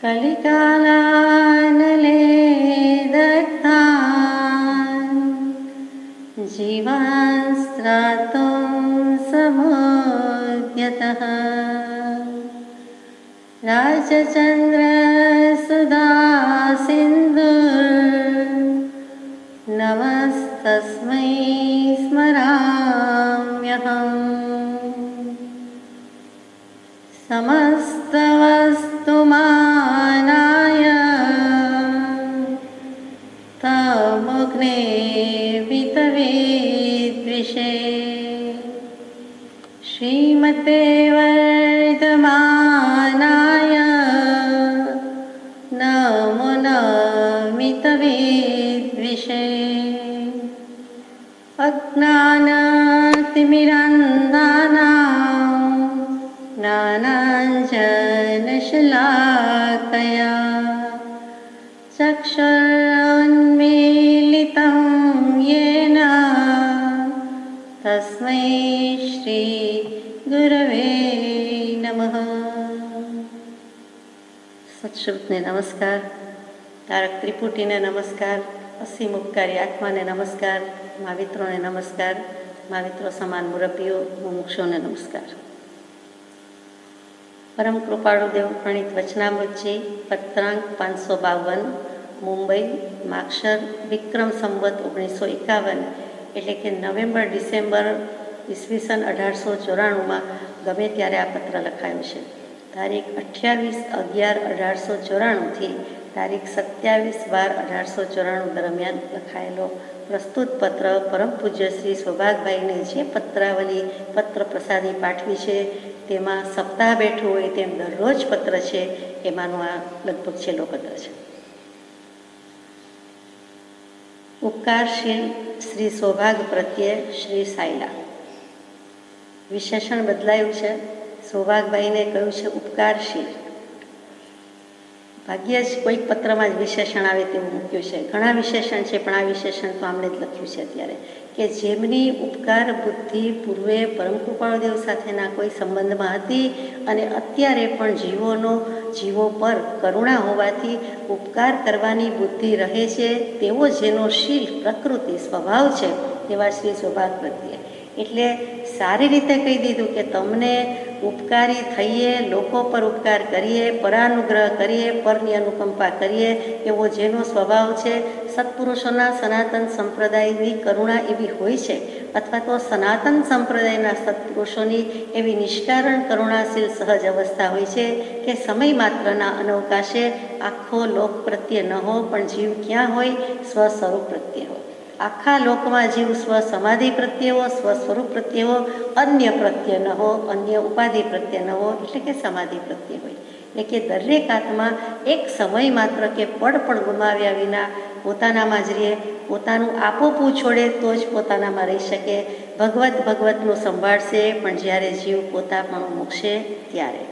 कलिकालानले दग्धान् जीवान् स्त्रातुं समुद्यतः राजचन्द्रसुधा सिन्धुर्नमस्तस्मै स्मराम्यहम्। समस्तवस्तुमानाय तमग्ने वितवेद्विषे श्रीमते वर्धमानाय नमो नमितवेद्विषे अज्ञानतिमिरान्धानां ज्ञानाञ्जनशलाकया चक्षुरुन्मीलितं येन तस्मै श्रीगुरवे नमः। સત્સૃતને નમસ્કાર, તારક ત્રિપુટીને નમસ્કાર, અસીમ ઉપકારી આત્માને નમસ્કાર, મહાવિત્રોને નમસ્કાર, મહાવિત્રો સમાન મુરબ્બીઓ મુમુક્ષોને નમસ્કાર. પરમ કૃપાળુ દેવ પ્રણીત વચનામૃતજી પત્રાંક 552 મુંબઈ માક્ષર વિક્રમ સંવત 1951 એટલે કે નવેમ્બર ડિસેમ્બર ઈસવીસન 1894 ગમે ત્યારે આ પત્ર લખાયો છે. તારીખ 28/11/1894 તારીખ 27/12/1894 દરમિયાન લખાયેલો પ્રસ્તુત પત્ર પરમ પૂજ્ય શ્રી સૌભાગભાઈને જે પત્રાવલી પત્ર પ્રસાદી પાઠવી છે તેમાં સપ્તાહ બેઠું હોય તેમ દરરોજ પત્ર છે, એમાંનો આ લગભગ છેલ્લો પત્ર છે. ઉપકારશીલ શ્રી સૌભાગ પ્રત્યે શ્રી સાયલા. વિશેષણ બદલાયું છે. સૌભાગભાઈને કહ્યું છે ઉપકારશીલ. ભાગ્યે જ કોઈક પત્રમાં જ વિશેષણ આવે તેવું મૂક્યું છે. ઘણા વિશેષણ છે પણ આ વિશેષણ તો આમને જ લખ્યું છે અત્યારે, કે જેમની ઉપકાર બુદ્ધિ પૂર્વે પરમ કૃપાળુદેવ સાથેના કોઈ સંબંધમાં હતી અને અત્યારે પણ જીવો પર કરુણા હોવાથી ઉપકાર કરવાની બુદ્ધિ રહે છે, તેવો જેનો શીલ પ્રકૃતિ સ્વભાવ છે તેવા શ્રી સૌભાગ પ્રત્યે. એટલે સારી રીતે કહી દીધું કે તમને ઉપકારી થઈએ, લોકો પર ઉપકાર કરીએ, પરાનુગ્રહ કરીએ, પરની અનુકંપા કરીએ એવો જેનો સ્વભાવ છે, સત્પુરુષોના સનાતન સંપ્રદાયની કરુણા એવી હોય છે, અથવા તો સનાતન સંપ્રદાયના સત્પુરુષોની એવી નિષ્કારણ કરુણાશીલ સહજ અવસ્થા હોય છે કે સમય માત્રના અનવકાશે આખો લોક પ્રત્યે ન હો પણ જીવ ક્યાં હોય, સ્વસ્વરૂપ પ્રત્યે હોય. આખા લોકમાં જીવ સ્વ સમાધિ પ્રત્યે હો, સ્વસ્વરૂપ પ્રત્યે હો, અન્ય પ્રત્યે ન હો, અન્ય ઉપાધિ પ્રત્યે ન હો, એટલે કે સમાધિ પ્રત્યે હોય. એટલે કે દરેક આત્મા એક સમય માત્ર કે પળ પણ ગુમાવ્યા વિના પોતાનામાં જ રહે, પોતાનું આપોપું છોડે તો જ પોતાનામાં રહી શકે. ભગવતનું સંભાળશે પણ જ્યારે જીવ પોતાપણું મૂકશે ત્યારે.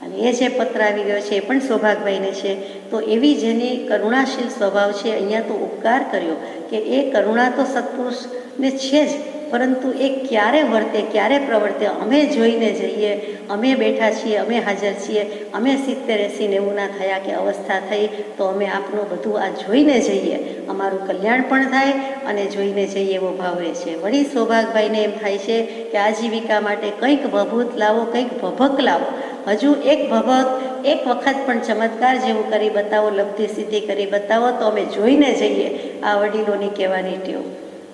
અને એ જે પત્ર આવી ગયો છે એ પણ સૌભાગભાઈને છે. તો એવી જેની કરુણાશીલ સ્વભાવ છે, અહીંયા તો ઉપકાર કર્યો કે એ કરુણા તો સત્પુરુષને છે જ, પરંતુ એ ક્યારે વર્તે, ક્યારે પ્રવર્તે, અમે જોઈને જઈએ, અમે બેઠા છીએ, અમે હાજર છીએ, અમે 70-80-90 ના થયા કે અવસ્થા થઈ તો અમે આપનું બધું આ જોઈને જઈએ, અમારું કલ્યાણ પણ થાય અને જોઈને જઈએ એવો ભાવ રહે છે. વળી સૌભાગભાઈને એમ થાય છે કે આજીવિકા માટે કંઈક ભભૂત લાવો, કંઈક ભભક લાવો, હજુ એક ભભક એક વખત પણ ચમત્કાર જેવું કરી બતાવો, લબ્ધિ સિદ્ધિ કરી બતાવો તો અમે જોઈને જઈએ. આ વડીલોની કહેવાની ટેવ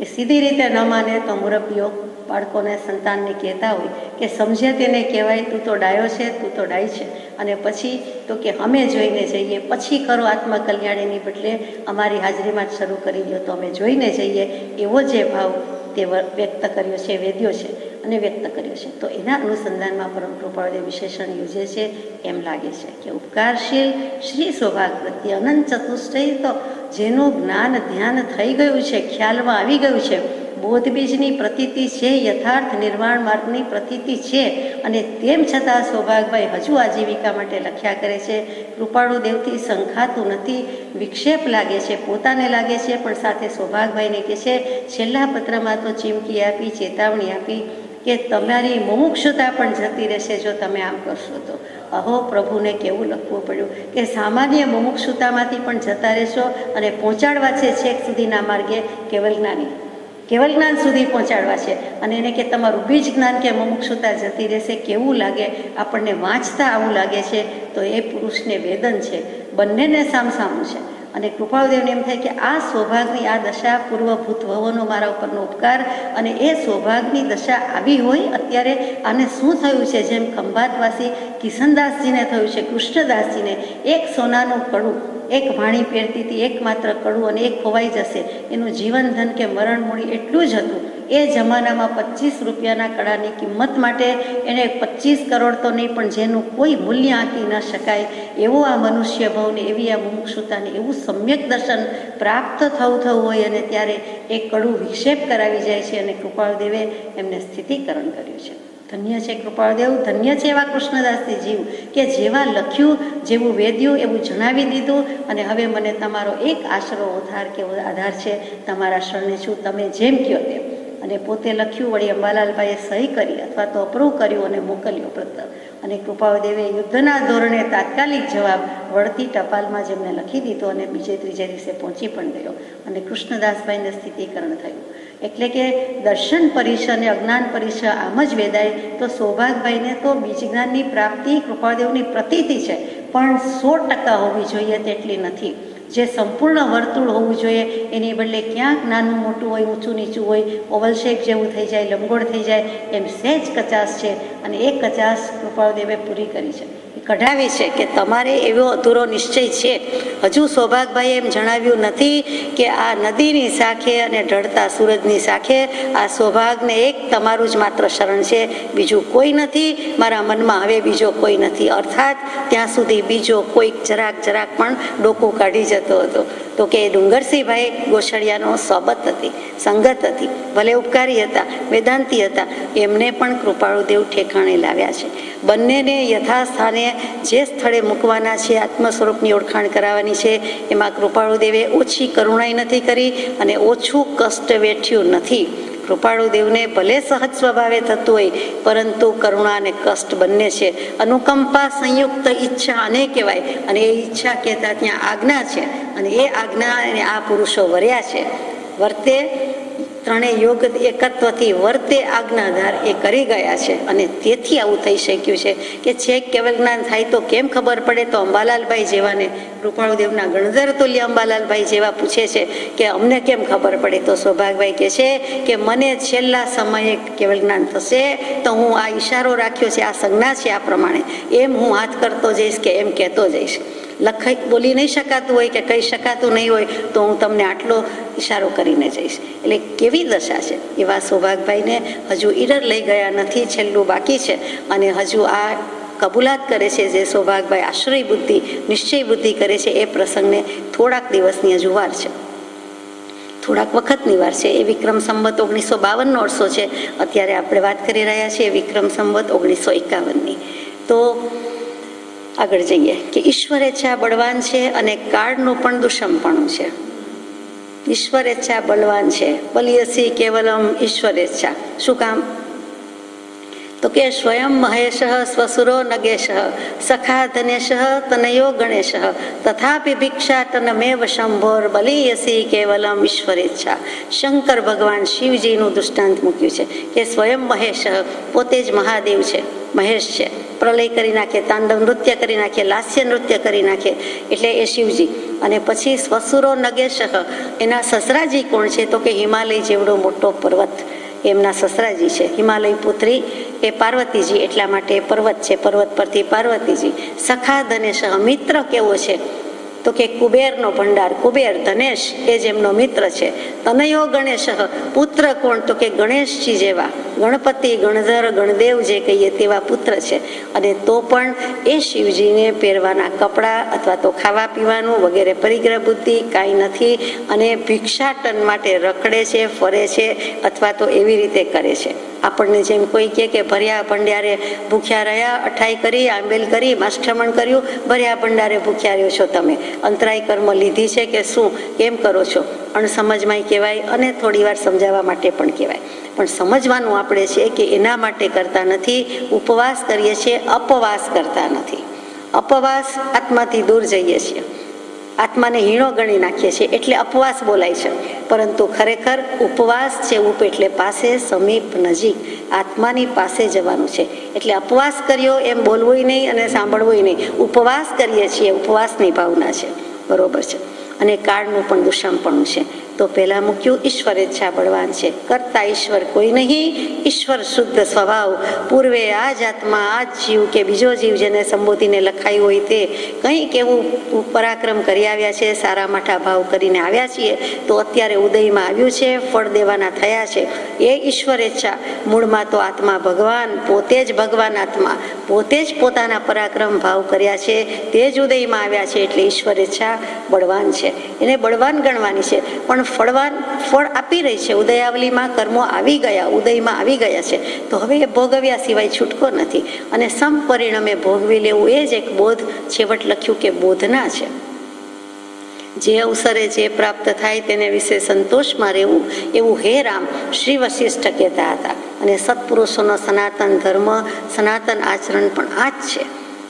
એ સીધી રીતે ન માને તો મુરબ્બીઓ બાળકોને સંતાનને કહેતા હોય કે સમજે તેને કહેવાય, તું તો ડાયો છે, તું તો ડાય છે, અને પછી તો કે અમે જોઈને જઈએ, પછી કરો આત્મકલ્યાણીની બદલે અમારી હાજરીમાં જ શરૂ કરી દો તો અમે જોઈને જઈએ. એવો જે ભાવ તે વ્યક્ત કર્યો છે, વેદ્યો છે અને વ્યક્ત કર્યો છે. તો એના અનુસંધાનમાં પરમ કૃપાળુદેવ વિશેષણ યોજે છે. એમ લાગે છે કે ઉપકારશીલ શ્રી સૌભાગ પ્રત્યે અનંત ચતુષ્ટય, તો જેનું જ્ઞાન ધ્યાન થઈ ગયું છે, ખ્યાલમાં આવી ગયું છે, બોધ બીજની પ્રતીતિ છે, યથાર્થ નિર્વાણ માર્ગની પ્રતીતિ છે, અને તેમ છતાં સૌભાગભાઈ હજુ આજીવિકા માટે લખ્યા કરે છે. કૃપાળુ દેવથી સંખાતું નથી, વિક્ષેપ લાગે છે, પોતાને લાગે છે, પણ સાથે સૌભાગભાઈને કહે છે. છેલ્લા પત્રમાં તો ચીમકી આપી, ચેતવણી આપી કે તમારી મુમુક્ષુતા પણ જતી રહેશે જો તમે આમ કરશો તો. અહો પ્રભુને કેવું લખવું પડ્યું કે સામાન્ય મુમુક્ષુતામાંથી પણ જતા રહેશો અને પહોંચાડવા છે છેક સુધીના માર્ગે કેવલ જ્ઞાન સુધી પહોંચાડવા છે. અને એને કે તમારું બીજ જ્ઞાન કે મુમુક્ષુતા જતી રહેશે કેવું લાગે, આપણને વાંચતા આવું લાગે છે તો એ પુરુષને વેદન છે, બંનેને સામસામું છે. અને કૃપાળુદેવને એમ થાય કે આ સૌભાગની આ દશા પૂર્વભૂત ભવોનો મારા ઉપરનો ઉપકાર, અને એ સૌભાગની દશા આવી હોય અત્યારે આને શું થયું છે, જેમ ખંભાતવાસી કિશનદાસજીને થયું છે, કૃષ્ણદાસજીને એક સોનાનું કડું, એક વાણી પહેરતી હતી, એકમાત્ર કડું, અને એક ખોવાઈ જશે, એનું જીવન ધન કે મરણ મૂડી એટલું જ હતું. એ જમાનામાં 25 રૂપિયાના કડાની કિંમત માટે એણે 25 કરોડ તો નહીં પણ જેનું કોઈ મૂલ્ય આંકી ન શકાય એવો આ મનુષ્ય ભાવને, એવી આ મુમુક્ષુતાને, એવું સમ્યક દર્શન પ્રાપ્ત થવું હોય, અને ત્યારે એ કડું વિક્ષેપ કરાવી જાય છે. અને કૃપાળુદેવે એમને સ્થિતિકરણ કર્યું છે. ધન્ય છે કૃપાળુદેવ, ધન્ય છે એવા કૃષ્ણદાસજી જીવ કે જેવા લખ્યું, જેવું વેદ્યું એવું જણાવી દીધું. અને હવે મને તમારો એક આશરો કે આધાર છે, તમારા શરણે છું, તમે જેમ કહો તેમ. અને પોતે લખ્યું, વળી અંબાલાલભાઈએ સહી કરી અથવા તો અપ્રૂવ કર્યું અને મોકલ્યો પત્ર. અને કૃપાળુદેવે યુદ્ધના ધોરણે તાત્કાલિક જવાબ વળતી ટપાલમાં જેમને લખી દીધો અને બીજે ત્રીજે દિવસે પહોંચી પણ ગયો. અને કૃષ્ણદાસભાઈને સ્થિતિકરણ થયું. એટલે કે દર્શન પરિચય અને અજ્ઞાન પરિચય આમ જ વેદાય તો સૌભાગભાઈને તો બીજ જ્ઞાનની પ્રાપ્તિ કૃપાળુદેવની પ્રતીતિ છે, પણ 100% હોવી જોઈએ તેટલી નથી. જે સંપૂર્ણ વર્તુળ હોવું જોઈએ એની બદલે ક્યાંક નાનું મોટું હોય, ઊંચું નીચું હોય, ઓવલ શેપ જેવું થઈ જાય, લંબગોળ થઈ જાય, એમ સહેજ કચાશ છે. અને એ કચાશ કૃપાળુદેવે પૂરી કરી છે, કઢાવી છે કે તમારે એવો અધૂરો નિશ્ચય છે. હજુ સૌભાગભાઈએ એમ જણાવ્યું નથી કે આ નદીની શાખે અને ઢળતા સૂરજની શાખે આ સૌભાગને એક તમારું જ માત્ર શરણ છે, બીજું કોઈ નથી. મારા મનમાં હવે બીજો કોઈ નથી. અર્થાત ત્યાં સુધી બીજો કોઈક જરાક પણ ડોકું કાઢી જતો હતો. તો કે ડુંગરસિંહભાઈ ગોસળિયાનો સોબત હતી, સંગત હતી, ભલે ઉપકારી હતા, વેદાંતી હતા, એમને પણ કૃપાળુદેવ ઠેકાણે લાવ્યા છે. બંનેને યથાસ્થાને જે સ્થળે મૂકવાના છે, આત્મ સ્વરૂપની ઓળખાણ કરાવવાની છે, એમાં કૃપાળુદેવે ઓછી કરુણાઈ નથી કરી અને ઓછું કષ્ટ વેઠ્યું નથી. કૃપાળુદેવને ભલે સહજ સ્વભાવે થતું હોય, પરંતુ કરુણા અને કષ્ટ બંને છે. અનુકંપા સંયુક્ત ઈચ્છા આને કહેવાય, અને એ ઈચ્છા કહેતા ત્યાં આજ્ઞા છે, અને એ આજ્ઞા અને આ પુરુષો વર્યા છે. વર્તે ત્રણેય યોગ એકત્વથી વર્તે આજ્ઞાધાર એ કરી ગયા છે. અને તેથી આવું થઈ શક્યું છે કે છેક કેવલ જ્ઞાન થાય તો કેમ ખબર પડે? તો અંબાલાલભાઈ જેવાને, કૃપાળુદેવના ગણધર તુલ્ય અંબાલાલભાઈ જેવા પૂછે છે કે અમને કેમ ખબર પડે? તો સૌભાગભાઈ કહે છે કે મને છેલ્લા સમયે કેવલ જ્ઞાન થશે તો હું આ ઈશારો રાખ્યો છે, આ સંજ્ઞા છે, આ પ્રમાણે એમ હું હાથ કરતો જઈશ કે એમ કહેતો જઈશ. લખાઈ બોલી નહીં શકાતું હોય કે કહી શકાતું નહીં હોય તો હું તમને આટલો ઈશારો કરીને જઈશ. એટલે કેવી દશા છે! એવા સૌભાગભાઈને હજુ ઈરર લઈ ગયા નથી, છેલ્લું બાકી છે. અને હજુ આ કબૂલાત કરે છે જે સૌભાગભાઈ આશ્રય બુદ્ધિ, નિશ્ચય બુદ્ધિ કરે છે, એ પ્રસંગને થોડાક દિવસની હજુ વાર છે, થોડાક વખતની વાર છે. એ વિક્રમ સંવત 1952નો અરસો છે. અત્યારે આપણે વાત કરી રહ્યા છીએ વિક્રમ સંવત 1951ની. તો આગળ જઈએ કે ઈશ્વર ઈચ્છા બળવાન છે અને કાળનું પણ દુષમપણું છે. ઈશ્વર ઈચ્છા બળવાન છે, બલિયસી કેવલમ ઈશ્વર ઈચ્છા. શું કામ? તો કે સ્વયં મહેશ સ્વસુરો નગેશ સખા ધનેશ તનયો ગણેશ તથાપિ ભિક્ષાટનમેવ શંભોર બલિયસી કેવલમ ઈશ્વર ઈચ્છા. શંકર ભગવાન શિવજીનું દૃષ્ટાંત મૂક્યું છે કે સ્વયં મહેશ, પોતે જ મહાદેવ છે, મહેશ છે, પ્રલય કરી નાખે, તાંડવ નૃત્ય કરી નાખે, લાસ્ય નૃત્ય કરી નાખે, એટલે એ શિવજી. અને પછી સ્વસુરો નગેશ, એના સસરાજી કોણ છે? તો કે હિમાલય જેવડો મોટો પર્વત એમના સસરાજી છે. હિમાલય પુત્રી એ પાર્વતીજી, એટલા માટે પર્વત છે, પર્વત પરથી પાર્વતીજી. સખા ધનેશ, મિત્ર કેવો છે? તો કે કુબેરનો ભંડાર, કુબેર ધનેશ એ જ એમનો મિત્ર છે. તનયો ગણેશ, પુત્ર કોણ? તો કે ગણેશજી જેવા, ગણપતિ, ગણધર, ગણદેવ જે કહીએ તેવા પુત્ર છે. અને તો પણ એ શિવજીને પહેરવાના કપડાં અથવા તો ખાવા પીવાનું વગેરે પરિગ્રહ બુદ્ધિ કાંઈ નથી. અને ભિક્ષાટન માટે રખડે છે, ફરે છે, અથવા તો એવી રીતે કરે છે. આપણને જેમ કોઈ કહે કે ભર્યા ભંડારે ભૂખ્યા રહ્યા, અઠાઈ કરી, આંબેલ કરી, માષ્ઠમણ કર્યું, ભર્યા ભંડારે ભૂખ્યા રહ્યો છો તમે, અંતરાય કર્મ લીધી છે કે શું, કેમ કરો છો? અણસમજમાંય કહેવાય અને થોડી વાર સમજાવવા માટે પણ કહેવાય. પણ સમજવાનું આપણે છે કે એના માટે કરતા નથી. ઉપવાસ કરીએ છીએ, અપવાસ કરતા નથી. અપવાસ આત્માથી દૂર જઈએ છીએ, આત્માને હીણો ગણી નાખીએ છીએ એટલે અપવાસ બોલાય છે. પરંતુ ખરેખર ઉપવાસ છે, ઉપ એટલે પાસે, સમીપ, નજીક, આત્માની પાસે જવાનું છે. એટલે અપવાસ કર્યો એમ બોલવું નહીં અને સાંભળવું નહીં. ઉપવાસ કરીએ છીએ, ઉપવાસની ભાવના છે, બરોબર છે. અને કાળનું પણ દુષમપણું છે. તો પહેલાં મૂક્યું ઈશ્વરેચ્છા બળવાન છે, કરતા ઈશ્વર કોઈ નહીં, ઈશ્વર શુદ્ધ સ્વભાવ. પૂર્વે આ જ આત્મા, આ જ જીવ કે બીજો જીવ જેને સંબોધીને લખાયું હોય તે કંઈક એવું પરાક્રમ કરી આવ્યા છે, સારા માઠા ભાવ કરીને આવ્યા છીએ, તો અત્યારે ઉદયમાં આવ્યું છે, ફળ દેવાના થયા છે. એ ઈશ્વરેચ્છા. મૂળમાં તો આત્મા ભગવાન, પોતે જ ભગવાન આત્મા, પોતે જ પોતાના પરાક્રમ ભાવ કર્યા છે, તે જ ઉદયમાં આવ્યા છે. એટલે ઈશ્વરેચ્છા બળવાન છે, એને બળવાન ગણવાની છે. પણ ફળ આપી રહી છે. ઉદયાવલીમાં કર્મો આવી ગયા, ઉદયમાં આવી ગયા છે, તો હવે એ ભોગવ્યા સિવાય છૂટકો નથી. અને સંપરિણમે ભોગવી લેવું, એ જ એક બોધ છેવટ લખ્યું કે બોધના છે. જે અવસરે જે પ્રાપ્ત થાય તેને વિશે સંતોષમાં રહેવું, એવું હે રામ શ્રી વશિષ્ઠ કહેતા હતા. અને સત્પુરુષોનો સનાતન ધર્મ, સનાતન આચરણ પણ આ જ છે.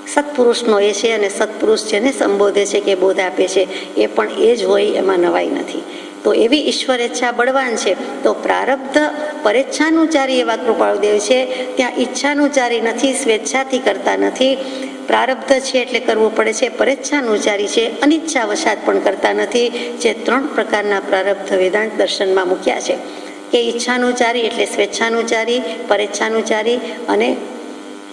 સત્પુરુષનો એ છે, અને સત્પુરુષ જેને સંબોધે છે કે બોધ આપે છે એ પણ એ જ હોય, એમાં નવાઈ નથી. તો એવી ઈશ્વરેચ્છા બળવાન છે. તો પ્રારબ્ધ પરેચ્છાનુચારી એવા કૃપાળુદેવ છે, ત્યાં ઈચ્છાનુચારી નથી, સ્વેચ્છાથી કરતા નથી. પ્રારબ્ધ છે એટલે કરવું પડે છે, પરેચ્છાનુચારી છે, અનિચ્છા વશાત પણ કરતા નથી. જે 3 પ્રકારના પ્રારબ્ધ વેદાંત દર્શનમાં મૂક્યા છે કે ઈચ્છાનુચારી એટલે સ્વેચ્છાનુચારી, પરેચ્છાનુચારી અને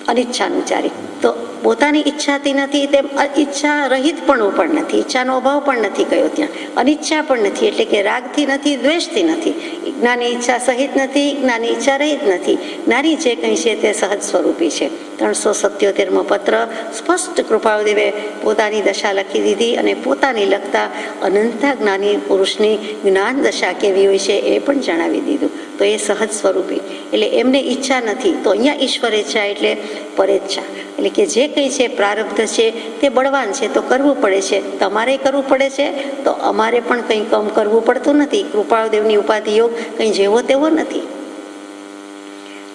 અનિચ્છાનુચારી. તો પોતાની ઈચ્છાથી નથી તેમ ઈચ્છા રહિત પણ નથી, ઈચ્છાનો અભાવ પણ નથી કયો ત્યાં, અનિચ્છા પણ નથી એટલે કે રાગથી નથી, દ્વેષથી નથી. જ્ઞાની ઈચ્છા સહિત નથી, જ્ઞાની ઈચ્છા રહિત નથી. જ્ઞાની જે કંઈ છે તે સહજ સ્વરૂપી છે. 377મો પત્ર સ્પષ્ટ કૃપાળુદેવે પોતાની દશા લખી દીધી, અને પોતાની લખતા અનંતા જ્ઞાની પુરુષની જ્ઞાન દશા કેવી હોય છે એ પણ જણાવી દીધું. તો એ સહજ સ્વરૂપી એટલે એમને ઈચ્છા નથી. તો અહીંયા ઈશ્વરેચ્છા એટલે પરેચ્છા, એટલે કે જે કંઈ છે પ્રારબ્ધ છે તે બળવાન છે, તો કરવું પડે છે. તમારે કરવું પડે છે, તો અમારે પણ કંઈ કમ કરવું પડતું નથી. કૃપાળુદેવની ઉપાધિ યોગ કંઈ જેવો તેવો નથી.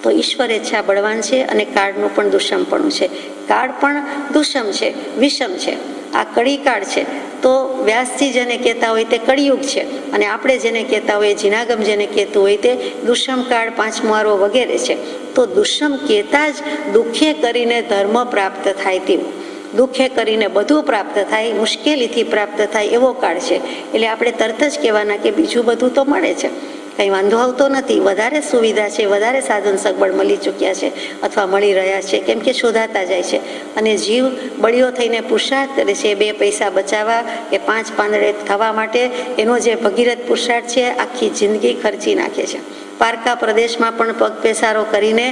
તો ઈશ્વરેચ્છા બળવાન છે, અને કાળનું પણ દુષમપણું છે. કાળ પણ દુષમ છે, વિષમ છે. આ કળી કાળ છે, તો વ્યાસજી જેને કહેતા હોય તે કળિયુગ છે, અને આપણે જેને કહેતા હોઈએ, જીનાગમ જેને કહેતું હોય તે દુષમ કાળ, પાંચમારો વગેરે છે. તો દુષમ કહેતા જ દુઃખે કરીને ધર્મ પ્રાપ્ત થાય તેવું, દુઃખે કરીને બધું પ્રાપ્ત થાય, મુશ્કેલીથી પ્રાપ્ત થાય એવો કાળ છે. એટલે આપણે તરત જ કહેવાના કે બીજું બધું તો મળે છે, કંઈ વાંધો આવતો નથી, વધારે સુવિધા છે, વધારે સાધન સગવડ મળી ચૂક્યા છે અથવા મળી રહ્યા છે, કેમ કે શોધાતા જાય છે. અને જીવ બળીઓ થઈને પુરુષાર્થ કરે છે 2 પૈસા બચાવવા કે 5 પાંદડે થવા માટે. એનો જે ભગીરથ પુરુષાર્થ છે, આખી જિંદગી ખર્ચી નાખે છે. પારકા પ્રદેશમાં પણ પગ પેસારો કરીને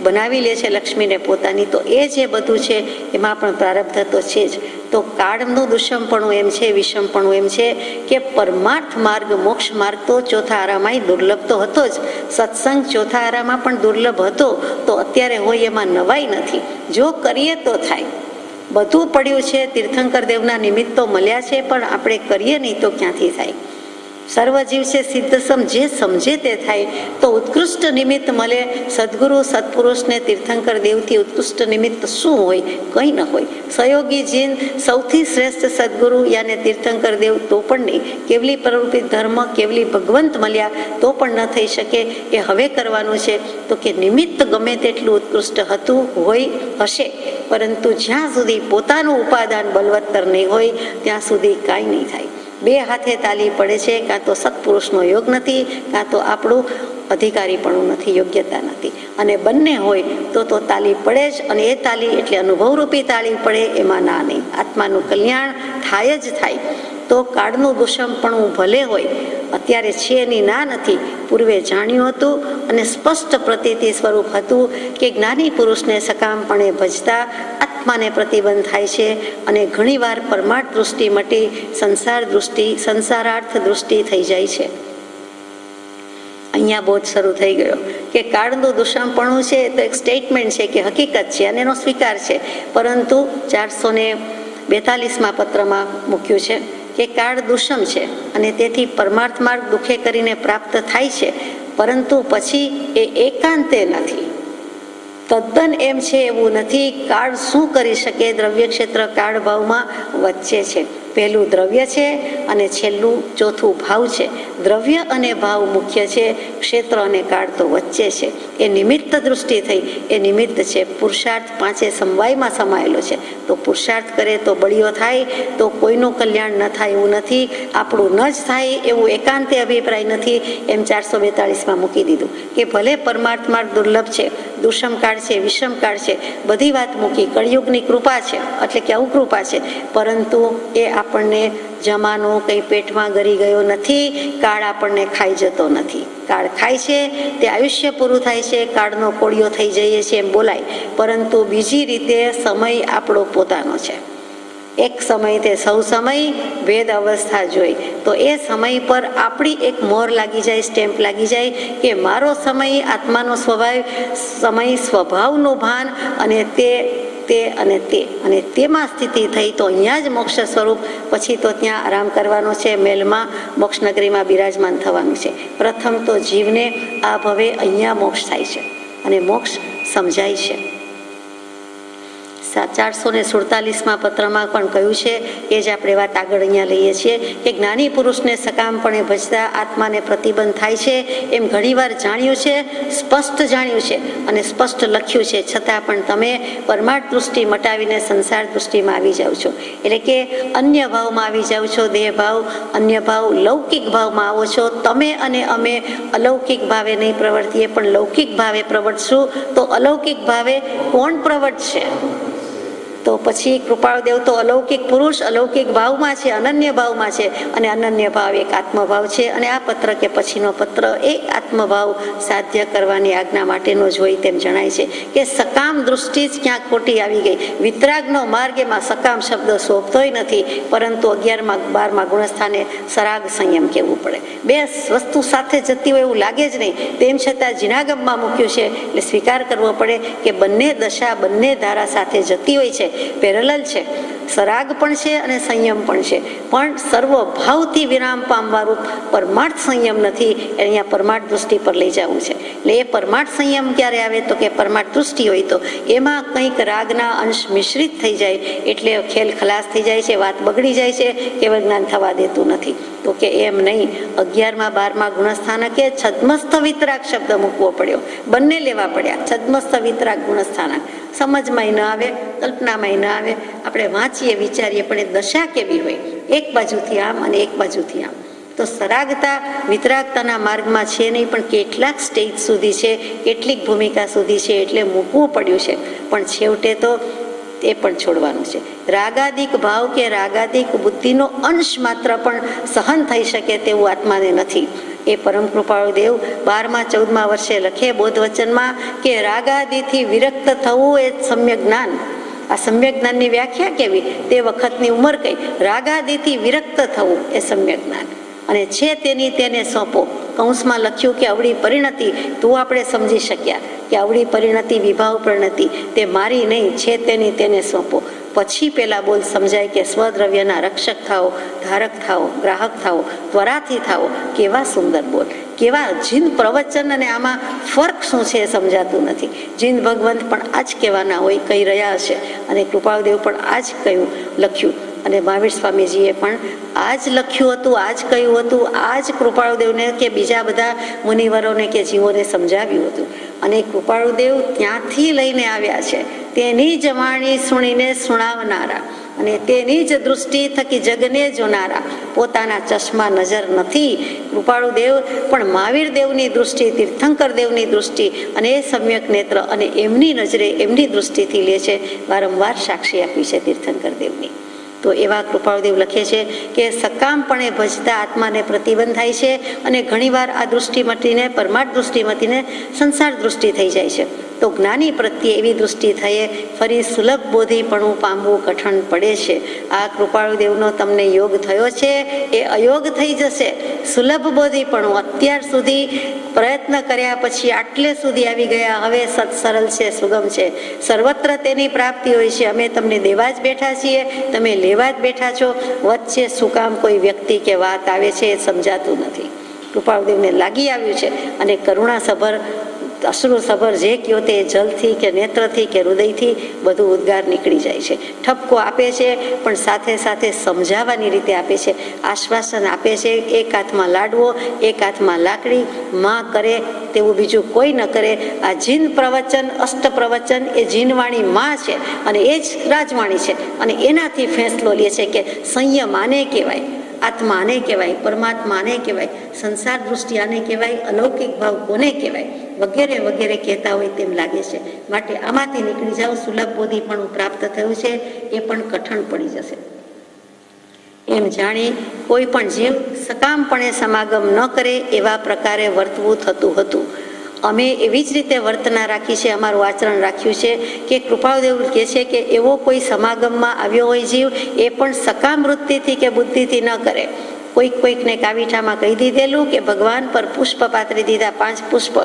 બનાવી લે છે લક્ષ્મીને પોતાની. તો એ જે બધું છે એમાં પણ પ્રારબ્ધ તો છે જ. તો કાળનું દુષમપણું એમ છે, વિષમપણું એમ છે કે પરમાર્થ માર્ગ, મોક્ષ માર્ગ તો ચોથા આરામાં દુર્લભ તો હતો જ. સત્સંગ ચોથા આરામાં પણ દુર્લભ હતો, તો અત્યારે હોય એમાં નવાઈ નથી. જો કરીએ તો થાય. બધું પડ્યું છે, તીર્થંકર દેવના નિમિત્ત તો મળ્યા છે, પણ આપણે કરીએ નહીં તો ક્યાંથી થાય. સર્વજીવ છે સિદ્ધસમ, જે સમજે તે થાય. તો ઉત્કૃષ્ટ નિમિત્ત મળે. સદગુરુ સત્પુરુષને તીર્થંકર દેવથી ઉત્કૃષ્ટ નિમિત્ત શું હોય? કંઈ ન હોય. સહયોગી જીન સૌથી શ્રેષ્ઠ સદગુરુ યાને તીર્થંકર દેવ તો પણ નહીં. કેવલી પ્રવૃત્તિ ધર્મ, કેવલી ભગવંત મળ્યા તો પણ ન થઈ શકે. એ હવે કરવાનું છે તો કે નિમિત્ત ગમે તેટલું ઉત્કૃષ્ટ હતું હોય હશે, પરંતુ જ્યાં સુધી પોતાનું ઉપાદાન બલવત્તર નહીં હોય ત્યાં સુધી કાંઈ નહીં થાય. 2 હાથે તાલી પડે છે, કાં તો સત્પુરુષનો યોગ નથી, કાં તો આપણું અધિકારીપણું નથી, યોગ્યતા નથી. અને બંને હોય તો તાલી પડે જ. અને એ તાલી એટલે અનુભવરૂપી તાલી પડે, એમાં ના નહીં. આત્માનું કલ્યાણ થાય જ થાય. તો કાળનું દુષમપણું ભલે હોય, અત્યારે છે એની ના નથી. પૂર્વે જાણ્યું હતું અને સ્પષ્ટ પ્રતીતિ સ્વરૂપ હતું કે જ્ઞાની પુરુષને સકામપણે ભજતા આત્માને પ્રતિબંધ થાય છે, અને ઘણીવાર પરમાર્થ દૃષ્ટિ મટી સંસાર દૃષ્ટિ, સંસારાર્થ દૃષ્ટિ થઈ જાય છે. અહીંયા બોધ શરૂ થઈ ગયો કે કાળનું દુષમપણું છે તો એક સ્ટેટમેન્ટ છે કે હકીકત છે અને એનો સ્વીકાર છે. પરંતુ 442મા પત્રમાં મૂક્યું છે કે કાળ દુષમ છે, અને તેથી પરમાર્થ માર્ગ દુઃખે કરીને પ્રાપ્ત થાય છે. પરંતુ પછી એ એકાંતે નથી. તદ્દન એમ છે એવું નથી. કાળ શું કરી શકે? દ્રવ્ય ક્ષેત્ર કાળ ભાવમાં વચ્ચે છે. પહેલું દ્રવ્ય છે અને છેલ્લું ચોથું ભાવ છે. દ્રવ્ય અને ભાવ મુખ્ય છે, ક્ષેત્ર અને કાળ તો વચ્ચે છે. એ નિમિત્ત દૃષ્ટિ થઈ, એ નિમિત્ત છે. પુરુષાર્થ પાંચે સમવાયમાં સમાયેલો છે. તો પુરુષાર્થ કરે તો બળિયો થાય, તો કોઈનું કલ્યાણ ન થાય એવું નથી. આપણું ન જ થાય એવું એકાંતે અભિપ્રાય નથી. એમ 442માં મૂકી દીધું કે ભલે પરમાર્થ માર્ગ દુર્લભ છે, દુષમ કાળ છે, વિષમ કાળ છે, બધી વાત મૂકી. કળિયુગની કૃપા છે એટલે કે અવકૃપા છે, પરંતુ એ આપણને જમાનો કંઈ પેટમાં ગરી ગયો નથી. કાળ આપણને ખાઈ જતો નથી. કાળ ખાય છે તે આયુષ્ય પૂરું થાય છે, કાળનો કોળિયો થઈ જઈએ છીએ એમ બોલાય, પરંતુ બીજી રીતે સમય આપણો પોતાનો છે. એક સમય તે સૌ સમય ભેદ અવસ્થા જોઈ. તો એ સમય પર આપણી એક મોહર લાગી જાય, સ્ટેમ્પ લાગી જાય કે મારો સમય, આત્માનો સમય સ્વભાવનું ભાન, અને તે અને તેમાં સ્થિતિ થઈ તો અહીંયા જ મોક્ષ સ્વરૂપ. પછી તો ત્યાં આરામ કરવાનો છે, મહેલમાં મોક્ષનગરીમાં બિરાજમાન થવાનું છે. પ્રથમ તો જીવને આ ભવે અહીંયા મોક્ષ થાય છે અને મોક્ષ સમજાય છે. 447માં પત્રમાં પણ કહ્યું છે, એ જ આપણે વાત આગળ અહીંયા લઈએ છીએ કે જ્ઞાની પુરુષને સકામપણે ભજતા આત્માને પ્રતિબંધ થાય છે. એમ ઘણીવાર જાણ્યું છે, સ્પષ્ટ જાણ્યું છે અને સ્પષ્ટ લખ્યું છે, છતાં પણ તમે પરમાર્થ દૃષ્ટિ મટાવીને સંસાર દૃષ્ટિમાં આવી જાઓ છો. એટલે કે અન્ય ભાવમાં આવી જાઓ છો. દેહ ભાવ, અન્ય ભાવ, લૌકિક ભાવમાં આવો છો. તમે અને અમે અલૌકિક ભાવે નહીં પ્રવર્તીએ, પણ લૌકિક ભાવે પ્રવર્તશું. તો અલૌકિક ભાવે કોણ પ્રવર્તશે? તો પછી કૃપાળદેવ તો અલૌકિક પુરુષ અલૌકિક ભાવમાં છે, અનન્ય ભાવમાં છે, અને અનન્ય ભાવ એક આત્મભાવ છે. અને આ પત્ર કે પછીનો પત્ર એ આત્મભાવ સાધ્ય કરવાની આજ્ઞા માટેનો જ હોય તેમ જણાય છે કે સકામ દૃષ્ટિ જ ક્યાંક ખોટી આવી ગઈ. વિતરાગનો માર્ગ એમાં સકામ શબ્દ શોભતોય નથી, પરંતુ 11માં 12માં ગુણસ્થાને સરાગ સંયમ કહેવું પડે. બે વસ્તુ સાથે જતી હોય એવું લાગે જ નહીં, તેમ છતાં જીનાગમમાં મૂક્યું છે એટલે સ્વીકાર કરવો પડે કે બંને દશા, બંને ધારા સાથે જતી હોય છે, પેરેલલ છે. સરાગ પણ છે અને સંયમ પણ છે, પણ સર્વભાવથી વિરામ પામવાનું પરમાર્થ સંયમ નથી. અહીંયા પરમાર્થ દૃષ્ટિ પર લઈ જવું છે. એટલે એ પરમાર્થ સંયમ ક્યારે આવે? તો કે પરમાર્થ દૃષ્ટિ હોય તો એમાં કંઈક રાગના અંશ મિશ્રિત થઈ જાય એટલે ખેલ ખલાસ થઈ જાય છે, વાત બગડી જાય છે, કેવળ જ્ઞાન થવા દેતું નથી. તો કે એમ નહીં. 11માં 12માં ગુણસ્થાનકે છદ્મસ્થ વિતરાગ શબ્દ મૂકવો પડ્યો, બંને લેવા પડ્યા. છદ્મસ્થ વિતરાગ ગુણસ્થાનક સમજમાં ન આવે, કલ્પનામાં ન આવે, આપણે વાંચીએ વિચારીએ, પણ એ દશા કેવી હોય? એક બાજુથી આમ અને એક બાજુથી આમ. તો સરાગતા વિતરાગતાના માર્ગમાં છે નહીં, પણ કેટલાક સ્ટેજ સુધી છે, કેટલીક ભૂમિકા સુધી છે, એટલે મૂકવું પડ્યું છે. પણ છેવટે તો એ પણ છોડવાનું છે. રાગાદિક ભાવ કે રાગાદિક બુદ્ધિનો અંશ માત્ર પણ સહન થઈ શકે તેવું આત્માને નથી. એ પરમ કૃપાળુ દેવ 12માં 14માં વર્ષે લખે બોધવચનમાં કે રાગાદિથી વિરક્ત થવું એ સમ્યક જ્ઞાન. આ સમ્યક જ્ઞાનની વ્યાખ્યા કેવી? તે વખતની ઉંમર કઈ? રાગાદિથી વિરક્ત થવું એ સમ્યક જ્ઞાન. અને છે તેની તેને સોંપો. કૌંસમાં લખ્યું કે અવળી પરિણતિ, તો આપણે સમજી શક્યા કે અવળી પરિણતિ વિભાવ પરિણતિ તે મારી નહીં, છે તેની તેને સોંપો. પછી પેલા બોલ સમજાય કે સ્વદ્રવ્યના રક્ષક થાઓ, ધારક થાઓ, ગ્રાહક થાઓ, ત્વરાથી થાઓ. કેવા સુંદર બોલ, કેવા જીન પ્રવચન! અને આમાં ફર્ક શું છે એ સમજાતું નથી. જીન ભગવંત પણ આ જ કહેવાના હોય, કહી રહ્યા હશે, અને કૃપાળદેવ પણ આ જ કહ્યું, લખ્યું, અને મહાવીર સ્વામીજીએ પણ આ જ લખ્યું હતું, આ જ કહ્યું હતું, આ જ કૃપાળુદેવને કે બીજા બધા મુનિવરોને કે જીવોને સમજાવ્યું હતું. અને કૃપાળુદેવ ત્યાંથી લઈને આવ્યા છે, તેની જ વાણી સુણીને સુણાવનારા અને તેની જ દૃષ્ટિ થકી જગને જોનારા. પોતાના ચશ્મા નજર નથી કૃપાળુદેવ, પણ મહાવીર દેવની દૃષ્ટિ, તીર્થંકર દેવની દૃષ્ટિ, અને એ સમ્યક નેત્ર અને એમની નજરે, એમની દૃષ્ટિથી લે છે. વારંવાર સાક્ષી આપી છે તીર્થંકર દેવની. તો એવા કૃપાળુદેવ લખે છે કે સકામપણે ભજતા આત્માને પ્રતિબંધ થાય છે, અને ઘણીવાર આ દૃષ્ટિ મટીને, પરમાર્થ દૃષ્ટિ મટીને સંસાર દૃષ્ટિ થઈ જાય છે. તો જ્ઞાની પ્રત્યે એવી દૃષ્ટિ થયે ફરી સુલભ બોધિપણું પામવું કઠણ પડે છે. આ કૃપાળુદેવનો તમને યોગ થયો છે, એ અયોગ થઈ જશે. સુલભ બોધિપણું અત્યાર સુધી પ્રયત્ન કર્યા પછી આટલે સુધી આવી ગયા, હવે સત સરળ છે, સુગમ છે, સર્વત્ર તેની પ્રાપ્તિ હોય છે. અમે તમને દેવા જ બેઠા છીએ, તમે લેવા જ બેઠા છો. વચ્ચે શું કામ કોઈ વ્યક્તિ કે વાત આવે છે એ સમજાતું નથી. કૃપાળુદેવને લાગી આવ્યું છે અને કરુણાસભર અશ્રુસભર જે કહો તે જલથી કે નેત્રથી કે હૃદયથી બધું ઉદ્ગાર નીકળી જાય છે. ઠપકો આપે છે પણ સાથે સાથે સમજાવવાની રીતે આપે છે, આશ્વાસન આપે છે. એક હાથમાં લાડવો, એક હાથમાં લાકડી, માં કરે તેવું બીજું કોઈ ન કરે. આ જીન પ્રવચન, અષ્ટ પ્રવચન એ જીનવાણી માં છે અને એ જ રાજવાણી છે અને એનાથી ફેંસલો લે છે કે સંયમ આને કહેવાય, આત્મા આને કહેવાય, પરમાત્મા આને કહેવાય, સંસાર દૃષ્ટિ આને કહેવાય, અલૌકિક ભાવ કોને કહેવાય વગેરે વગેરે કહેતા હોય તેમ લાગે છે. માટે આમાંથી નીકળી જાઓ. સુલભ બોધિ પણ પ્રાપ્ત થયું છે એ પણ કઠણ પડી જશે એમ જાણી કોઈ પણ જીવ સકામપણે સમાગમ ન કરે એવા પ્રકારે વર્તવું થતું હતું. અમે એવી જ રીતે વર્તના રાખી છે, અમારું આચરણ રાખ્યું છે કે કૃપાળુદેવ કહે છે કે એવો કોઈ સમાગમમાં આવ્યો હોય જીવ એ પણ સકામ વૃત્તિથી કે બુદ્ધિથી ન કરે. કોઈકને કાવીઠામાં કહી દીધેલું કે ભગવાન પર પુષ્પ પાથરી દીધા, 5 પુષ્પ,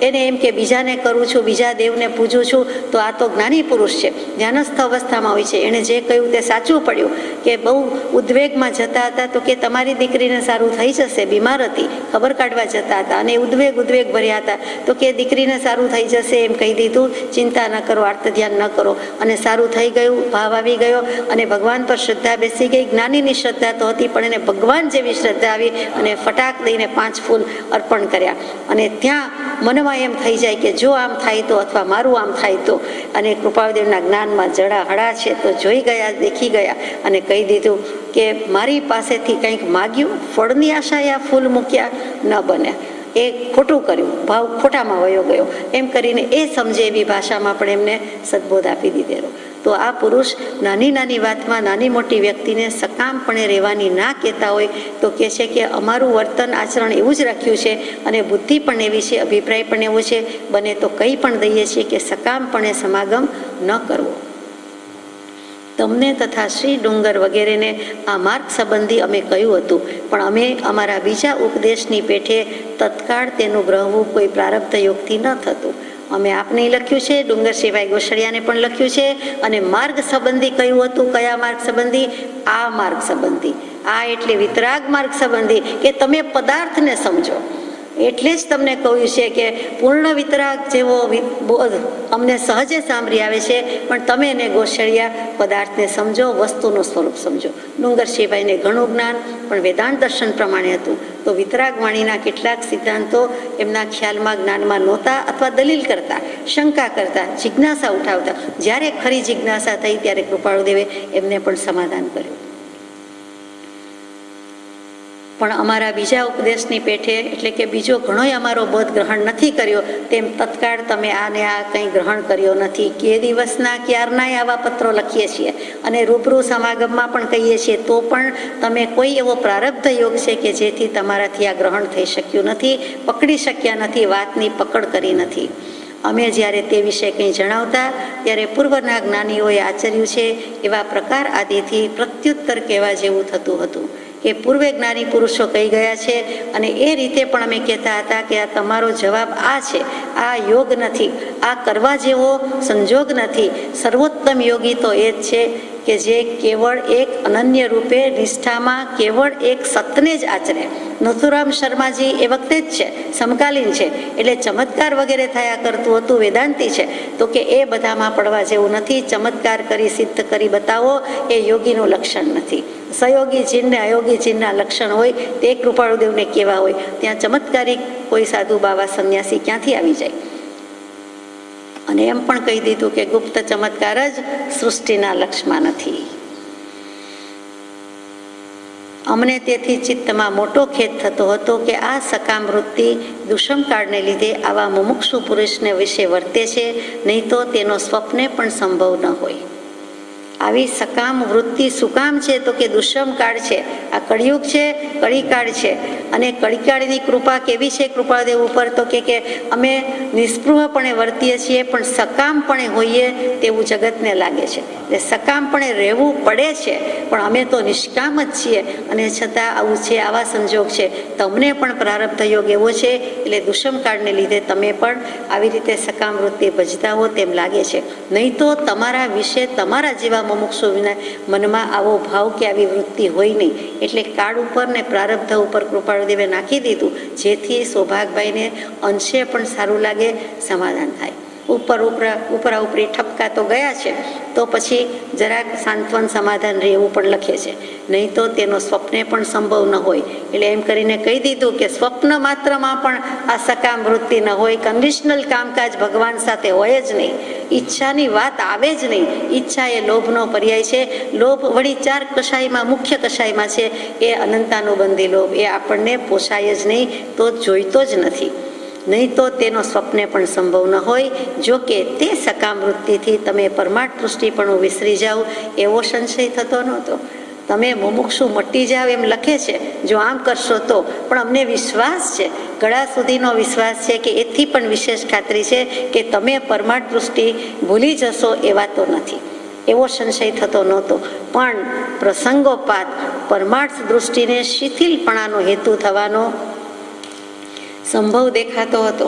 એને એમ કે બીજાને કરું છું, બીજા દેવને પૂજું છું, તો આ તો જ્ઞાની પુરુષ છે, ધ્યાનસ્થ અવસ્થામાં હોય છે. એણે જે કહ્યું તે સાચું પડ્યું કે બહુ ઉદ્વેગમાં જતા હતા તો કે તમારી દીકરીને સારું થઈ જશે, બીમાર હતી, ખબર કાઢવા જતા હતા અને ઉદ્વેગ ભર્યા હતા તો કે દીકરીને સારું થઈ જશે એમ કહી દીધું. ચિંતા ન કરો, આર્ત ધ્યાન ન કરો અને સારું થઈ ગયું, ભાવ આવી ગયો અને ભગવાન પર શ્રદ્ધા બેસી ગઈ. જ્ઞાનીની શ્રદ્ધા તો હતી પણ એને ભગવાન જેવી શ્રદ્ધા આવી અને ફટાક દઈને 5 ફૂલ અર્પણ કર્યા. અને ત્યાં મનમાં એમ થઈ જાય કે જો આમ થાય તો અથવા મારું આમ થાય તો. અને કૃપાળુદેવના જ્ઞાનમાં જડાહડા છે તો જોઈ ગયા, દેખી ગયા અને કહી દીધું કે મારી પાસેથી કંઈક માગ્યું, ફળની આશાએ આ ફૂલ મૂક્યા, ન બને, એ ખોટું કર્યું, ભાવ ખોટામાં વયો ગયો એમ કરીને એ સમજે એવી ભાષામાં પણ એમને સદબોધ આપી દીધેલો. તો આ પુરુષ નાની નાની વાતમાં નાની મોટી વ્યક્તિને સકામપણે રહેવાની ના કહેતા હોય તો કહે છે કે અમારું વર્તન આચરણ એવું જ રાખ્યું છે અને બુદ્ધિ પણ એવી છે, અભિપ્રાય પણ એવો છે, બને તો કંઈ પણ દઈએ છીએ કે સકામપણે સમાગમ ન કરવો. તમને તથા શ્રી ડુંગર વગેરેને આ માર્ગ સંબંધી અમે કહ્યું હતું પણ અમે અમારા બીજા ઉપદેશની પેઠે તત્કાળ તેનું ગ્રહવું કોઈ પ્રારબ્ધ યોગથી ન થતું. અમે આપને લખ્યું છે, ડુંગરસિંહભાઈ ગોસડિયાને પણ લખ્યું છે અને માર્ગ સંબંધી કહ્યું હતું. કયા માર્ગ સંબંધી? આ માર્ગ સંબંધી. આ એટલે વિતરાગ માર્ગ સંબંધી કે તમે પદાર્થને સમજો. એટલે જ તમને કહ્યું છે કે પૂર્ણ વિતરાગ જેવો બોધ અમને સહજે સાંભળી આવે છે પણ તમે એને ગોસડિયા પદાર્થને સમજો, વસ્તુનું સ્વરૂપ સમજો. ડુંગરસિંહભાઈને ઘણું જ્ઞાન પણ વેદાંત દર્શન પ્રમાણે હતું તો વિતરાગ વાણીના કેટલાક સિદ્ધાંતો એમના ખ્યાલમાં જ્ઞાનમાં નહોતા અથવા દલીલ કરતા, શંકા કરતા, જિજ્ઞાસા ઉઠાવતા. જ્યારે ખરી જિજ્ઞાસા થઈ ત્યારે કૃપાળુદેવે એમને પણ સમાધાન કર્યું. પણ અમારા બીજા ઉપદેશની પેઠે એટલે કે બીજો ઘણોય અમારો બોધ ગ્રહણ નથી કર્યો તેમ તત્કાળ તમે આને આ કંઈ ગ્રહણ કર્યો નથી. કે દિવસના ક્યારનાય આવા પત્રો લખીએ છીએ અને રૂબરૂ સમાગમમાં પણ કહીએ છીએ તો પણ તમે કોઈ એવો પ્રારબ્ધ યોગ છે કે જેથી તમારાથી આ ગ્રહણ થઈ શક્યું નથી, પકડી શક્યા નથી, વાતની પકડ કરી નથી. અમે જ્યારે તે વિશે કંઈ જણાવતા ત્યારે પૂર્વના જ્ઞાનીઓએ આચર્યું છે એવા પ્રકાર આદિથી પ્રત્યુત્તર કહેવા જેવું થતું હતું કે પૂર્વે જ્ઞાની પુરુષો કહી ગયા છે અને એ રીતે પણ અમે કહેતા હતા કે આ તમારો જવાબ આ છે, આ યોગ નથી, આ કરવા જેવો સંજોગ નથી. સર્વોત્તમ યોગી તો એ જ છે કે જે કેવળ એક અનન્ય રૂપે નિષ્ઠામાં કેવળ એક સતને જ આચરે. નથુરામ શર્માજી એ વખતે જ છે, સમકાલીન છે, એટલે ચમત્કાર વગેરે થયા કરતું હતું, વેદાંતી છે, તો કે એ બધામાં પડવા જેવું નથી. ચમત્કાર કરી સિદ્ધ કરી બતાવો એ યોગીનું લક્ષણ નથી. સહયોગી જીનને અયોગી જીનના લક્ષણ હોય તે કૃપાળુદેવને કેવા હોય, ત્યાં ચમત્કારી કોઈ સાધુ બાવા સંન્યાસી ક્યાંથી આવી જાય. અને એમ પણ કહી દીધું કે ગુપ્ત ચમત્કાર જ સૃષ્ટિના લક્ષમાં નથી. અમને તેથી ચિત્તમાં મોટો ખેદ થતો હતો કે આ સકામ વૃત્તિ દુષ્મકાળને લીધે આવા મુમુક્ષુ પુરુષને વિશે વર્તે છે, નહીં તો તેનો સ્વપ્ને પણ સંભવ ન હોય. આવી સકામ વૃત્તિ શું કામ છે તો કે દુષ્મકાળ છે, આ કળિયુગ છે, કળીકાળ છે. અને કળીકાળની કૃપા કેવી છે કૃપાદેવ ઉપર તો કે અમે નિષ્પૃહપણે વર્તીએ છીએ પણ સકામપણે હોઈએ તેવું જગતને લાગે છે. એટલે સકામપણે રહેવું પડે છે પણ અમે તો નિષ્કામ જ છીએ અને છતાં આવું છે, આવા સંજોગ છે. તમને પણ પ્રારબ્ધ યોગ એવો છે એટલે દુષ્મકાળને લીધે તમે પણ આવી રીતે સકામ વૃત્તિ ભજતા હો તેમ લાગે છે. નહીં તો તમારા વિશે તમારા જેવા મુમુક્ષુ વિના મનમાં આવો ભાવ કે આવી વૃત્તિ હોય નહીં. એટલે કાળ ઉપર ને પ્રારબ્ધ ઉપર કૃપાળુદેવે નાખી દીધું, જેથી સૌભાગભાઈને અંશે પણ સારું લાગે, સમાધાન થાય. ઉપરા ઉપરી ઠપકા તો ગયા છે, તો પછી જરાક સાંત્વન સમાધાન રહેવું પણ લખે છે, નહીં તો તેનો સ્વપ્ને પણ સંભવ ન હોય. એટલે એમ કરીને કહી દીધું કે સ્વપ્ન માત્રમાં પણ આ સકામ વૃત્તિ ન હોય, કન્ડિશનલ કામકાજ ભગવાન સાથે હોય જ નહીં, ઈચ્છાની વાત આવે જ નહીં. ઈચ્છા એ લોભનો પર્યાય છે. લોભ વળી 4 કશાયમાં, મુખ્ય કશાયમાં છે, એ અનંતાનુબંધી લોભ. એ આપણને પોષાય જ નહીં, તો જોઈતો જ નથી, નહીં તો તેનો સ્વપ્ને પણ સંભવ ન હોય. જો કે તે સકામ વૃત્તિથી તમે પરમાર્થ દૃષ્ટિપણું વિસરી જાઓ એવો સંશય થતો નહોતો. તમે મુમુક્ષુ મટી જાઓ એમ લખે છે, જો આમ કરશો તો, પણ અમને વિશ્વાસ છે, ગળા સુધીનો વિશ્વાસ છે કે એથી પણ વિશેષ ખાતરી છે કે તમે પરમાર્થ દૃષ્ટિ ભૂલી જશો એવા તો નથી. એવો સંશય થતો નહોતો. પણ પ્રસંગોપાત પરમાર્થ દૃષ્ટિને શિથિલપણાનો હેતુ થવાનો સંભવ દેખાતો હતો.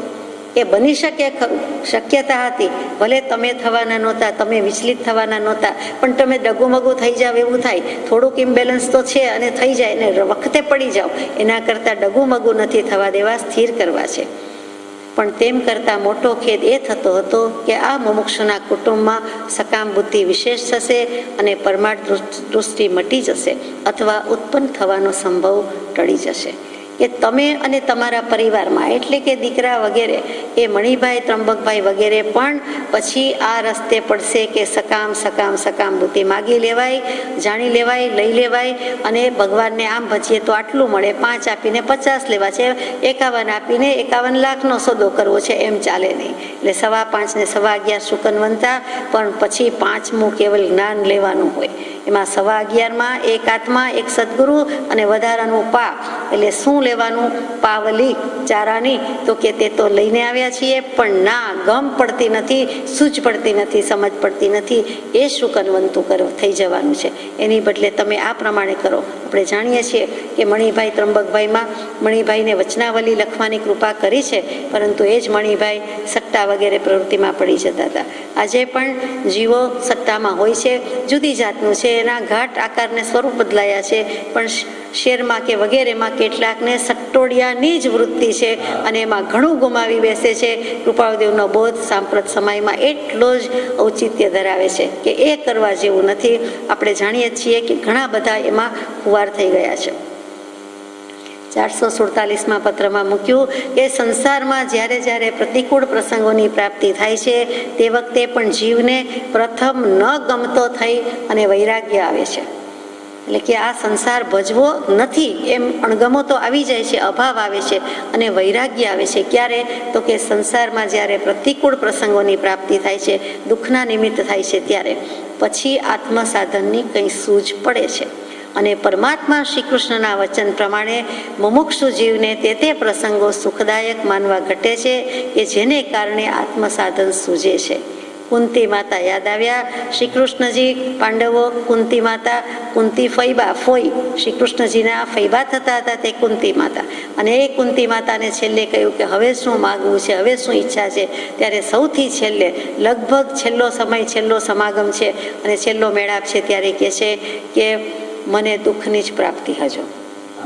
એ બની શકે ખરું, શક્યતા હતી. ભલે તમે થવાના નહોતા, તમે વિચલિત થવાના નહોતા, પણ તમે ડગુમગું થઈ જાવ એવું થાય. થોડુંક ઇમ્બેલેન્સ તો છે અને થઈ જાય ને વખતે પડી જાઓ, એના કરતાં ડગુમગું નથી થવા દેવા, સ્થિર કરવા છે. પણ તેમ કરતાં મોટો ખેદ એ થતો હતો કે આ મુમુક્ષુના કુટુંબમાં સકામ બુદ્ધિ વિશેષ થશે અને પરમાર્થ દૃષ્ટિ મટી જશે અથવા ઉત્પન્ન થવાનો સંભવ ટળી જશે. કે તમે અને તમારા પરિવારમાં, એટલે કે દીકરા વગેરે, એ મણિભાઈ, ત્રંબકભાઈ વગેરે પણ પછી આ રસ્તે પડશે કે સકામ બુદ્ધિ માગી લેવાય, જાણી લેવાય, લઈ લેવાય, અને ભગવાનને આમ ભજીએ તો આટલું મળે, 5 આપીને 50 લેવા છે, 51 આપીને 51 લાખનો સોદો કરવો છે, એમ ચાલે નહીં. એટલે 5.25 ને 11.25 શુકનવંતા, પણ પછી 5મું કેવલ જ્ઞાન લેવાનું હોય. એમાં 11.25માં એક આત્મા, એક સદગુરુ અને વધારાનું પા. એટલે શું લેવાનું? પાવલી ચારાની. તો કે તે તો લઈને આવ્યા છીએ, પણ ના, ગમ પડતી નથી, સૂઝ પડતી નથી, સમજ પડતી નથી, એ શુકનવંતું થઈ જવાનું છે. એની બદલે તમે આ પ્રમાણે કરો. આપણે જાણીએ છીએ કે મણિભાઈ, ત્રંબકભાઈમાં મણિભાઈને વચનાવલી લખવાની કૃપા કરી છે, પરંતુ એ જ મણિભાઈ સટ્ટા વગેરે પ્રવૃત્તિમાં પડી જતા હતા. આજે પણ જીવો સટ્ટામાં હોય છે, જુદી જાતનું છે, એના ઘાટ આકારને સ્વરૂપ બદલાયા છે, પણ શેરમાં કે વગેરેમાં કેટલાકને સટ્ટોડિયાની જ વૃત્તિ છે અને એમાં ઘણું ગુમાવી બેસે છે. કૃપાળુદેવનો બોધ સાંપ્રત સમયમાં એટલો જ ઔચિત્ય ધરાવે છે કે એ કરવા જેવું નથી. આપણે જાણીએ છીએ કે ઘણા બધા એમાં ખુવાર થઈ ગયા છે. 447માં પત્રમાં મૂક્યું કે સંસારમાં જ્યારે પ્રતિકૂળ પ્રસંગોની પ્રાપ્તિ થાય છે, તે વખતે પણ જીવને પ્રથમ ન ગમતો થઈ અને વૈરાગ્ય આવે છે. એટલે કે આ સંસાર ભજવો નથી એમ અણગમો તો આવી જાય છે, અભાવ આવે છે અને વૈરાગ્ય આવે છે. ક્યારે? તો કે સંસારમાં જ્યારે પ્રતિકૂળ પ્રસંગોની પ્રાપ્તિ થાય છે, દુઃખના નિમિત્ત થાય છે, ત્યારે પછી આત્મસાધનની કંઈ સૂઝ પડે છે. અને પરમાત્મા શ્રી કૃષ્ણના વચન પ્રમાણે મુમુક્ષુ જીવને તે પ્રસંગો સુખદાયક માનવા ઘટે છે કે જેને કારણે આત્મસાધન સૂઝે છે. કુંતી માતા યાદ આવ્યા. શ્રી કૃષ્ણજી, પાંડવો, કુંતી માતા, કુંતી ફૈબા, ફોઈ, શ્રી કૃષ્ણજીના ફૈબા થતા હતા તે કુંતી માતા. અને એ કુંતી માતાને છેલ્લે કહ્યું કે હવે શું માગવું છે, હવે શું ઈચ્છા છે. ત્યારે સૌથી છેલ્લે, લગભગ છેલ્લો સમય, છેલ્લો સમાગમ છે અને છેલ્લો મેળાપ છે, ત્યારે કહે છે કે મને દુઃખની જ પ્રાપ્તિ હજો,